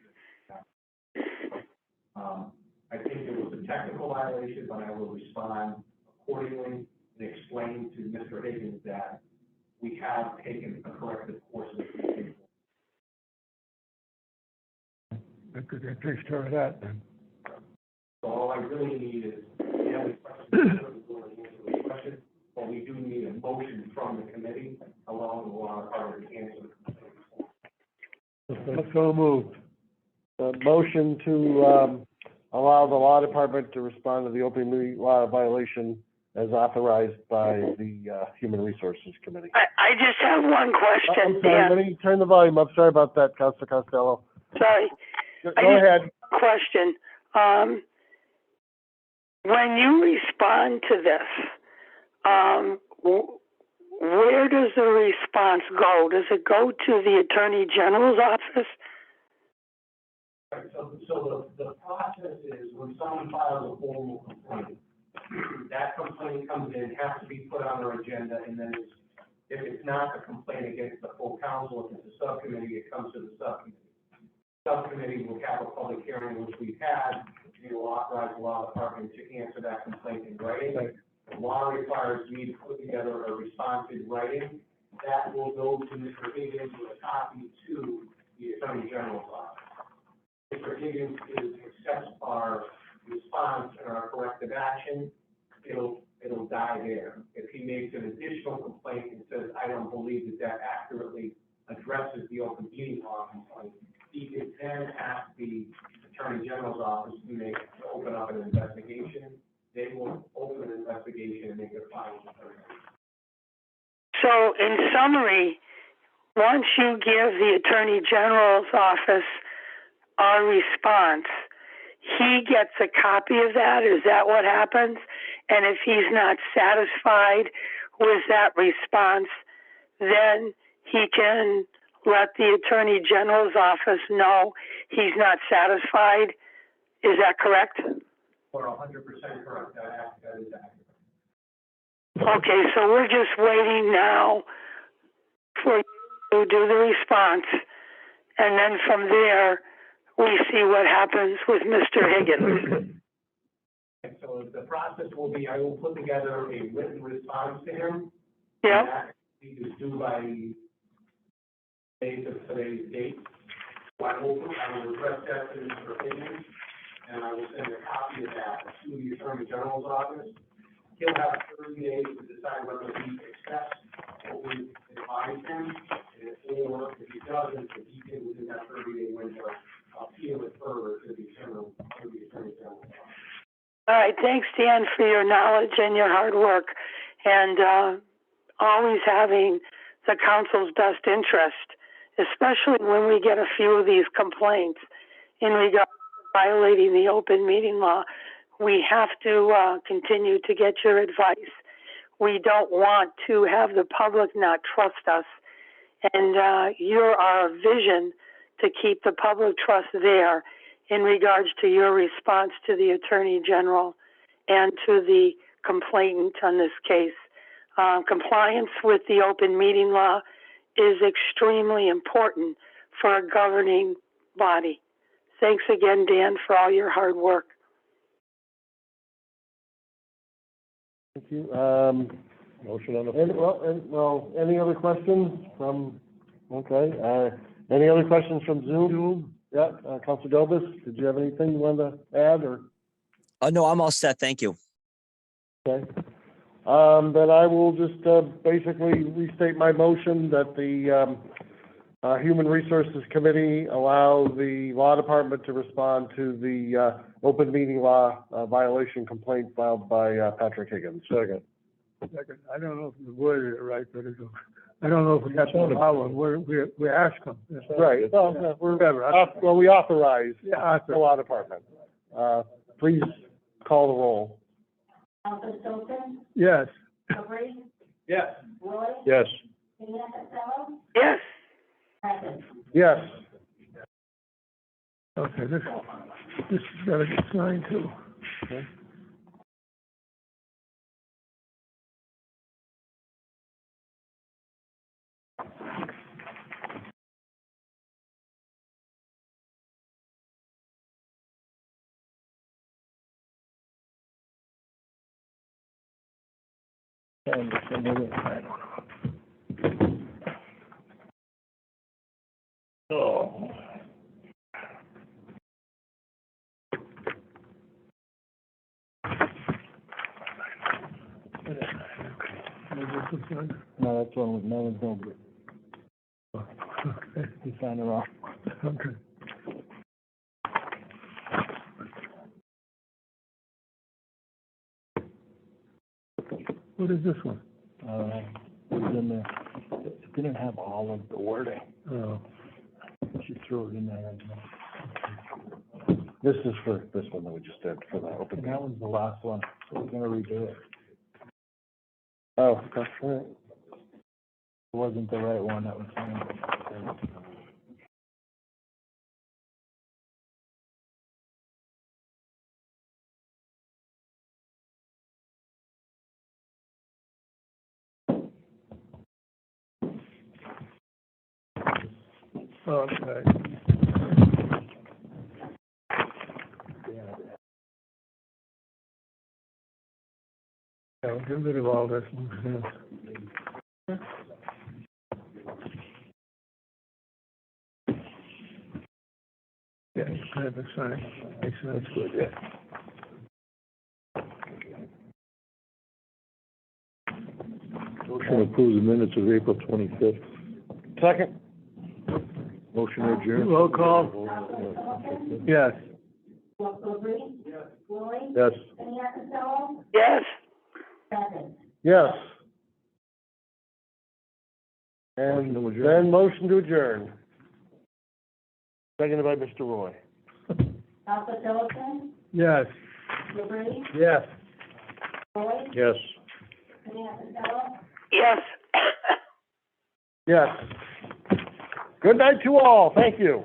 I think there was a technical violation, but I will respond accordingly and explain to Mr. Higgins that we have taken a corrective course of proceeding. That takes care of that then. So all I really need is, if you have any questions, we'll answer the question, but we do need a motion from the committee along with our part to answer the complaint. So moved. Motion to, allow the law department to respond to the open meeting law violation as authorized by the, Human Resources Committee. I just have one question, I'm sorry, Dan. let me turn the volume up. Sorry about that, Councilor Costello. Sorry. Go I just ahead. have a question. When you respond to this, where does the response go? Does it go to the Attorney General's office? Right, so the process is, when someone files a formal complaint, that complaint comes in, has to be put on our agenda, and then if it's not a complaint against the full council, if it's a subcommittee, it comes to the subcommittee. Subcommittee will have a public hearing, which we've had. We will authorize the law department to answer that complaint in writing. The law requires me to put together a response in writing. That will go to Mr. Higgins with a copy to the Attorney General's office. Mr. Higgins accepts our response and our corrective action, it'll die there. If he makes an additional complaint and says, I don't believe that accurately addresses the open meeting law complaint, he can then ask the Attorney General's office to open up an investigation. They will open an investigation and make a final determination. So, in summary, once you give the Attorney General's office our response, he gets a copy of that? Is that what happens? And if he's not satisfied with that response, then he can let the Attorney General's office know he's not satisfied. Is that correct? Or 100% correct. That is accurate. Okay, so we're just waiting now for you to do the response, and then from there, we see what happens with Mr. Higgins. And so the process will be, I will put together a written response to him. Yeah. That is due by today's date. So I will address that to Mr. Higgins, and I will send a copy of that to the Attorney General's office. He'll have 30 days to decide whether he accepts what we advise him, or if he doesn't, if he can, within that 30-day window, appeal it further to the Attorney General's office. All right, thanks, Dan, for your knowledge and your hard work, and always having the council's best interest, especially when we get a few of these complaints in regard to violating the open meeting law. We have to continue to get your advice. We don't want to have the public not trust us, and you're our vision to keep the public trust there in regards to your response to the Attorney General and to the complainant on this case. Compliance with the open meeting law is extremely important for a governing body. Thanks again, Dan, for all your hard work. Thank you. Motion on the floor. Any other questions from, okay, any other questions from Zoom? Yeah, Council Dobis, did you have anything you wanted to add, or? No, I'm all set. Thank you. Okay. Then I will just, basically restate my motion that the, Human Resources Committee allow the law department to respond to the, open meeting law, violation complaint filed by, Patrick Higgins. Second. I don't know if the word is right, but it's, I don't know if we got the power, we asked them. Right, well, we authorize the law department. Please call the roll. Counselor Stolzen? Yes. Aubrey? Yes. Roy? Yes. Pena Costello? Yes. Present. Yes. Okay, this has got to get signed too. Okay. Oh. No, that's one with no one's going to. Okay. You signed it off. Okay. What is this one? It was in there. It didn't have all of the wording. Oh. She threw it in there. This is for this one that we just did for the open. And that one's the last one, so we're gonna redo it. Oh, okay. All right. It wasn't the right one that was signed. Okay. Yeah, get rid of all this. Yeah, I have a sign. That's good, yeah. Motion to approve the minutes of April 25th. Second. Motion adjourned. Roll call. Yes. Aubrey? Yes. Roy? Yes. Pena Costello? Yes. Present. Yes. And then motion to adjourn. Seconded by Mr. Roy. Counselor Stolzen? Yes. Aubrey? Yes. Roy? Yes. Pena Costello? Yes. Yes. Good night to all. Thank you.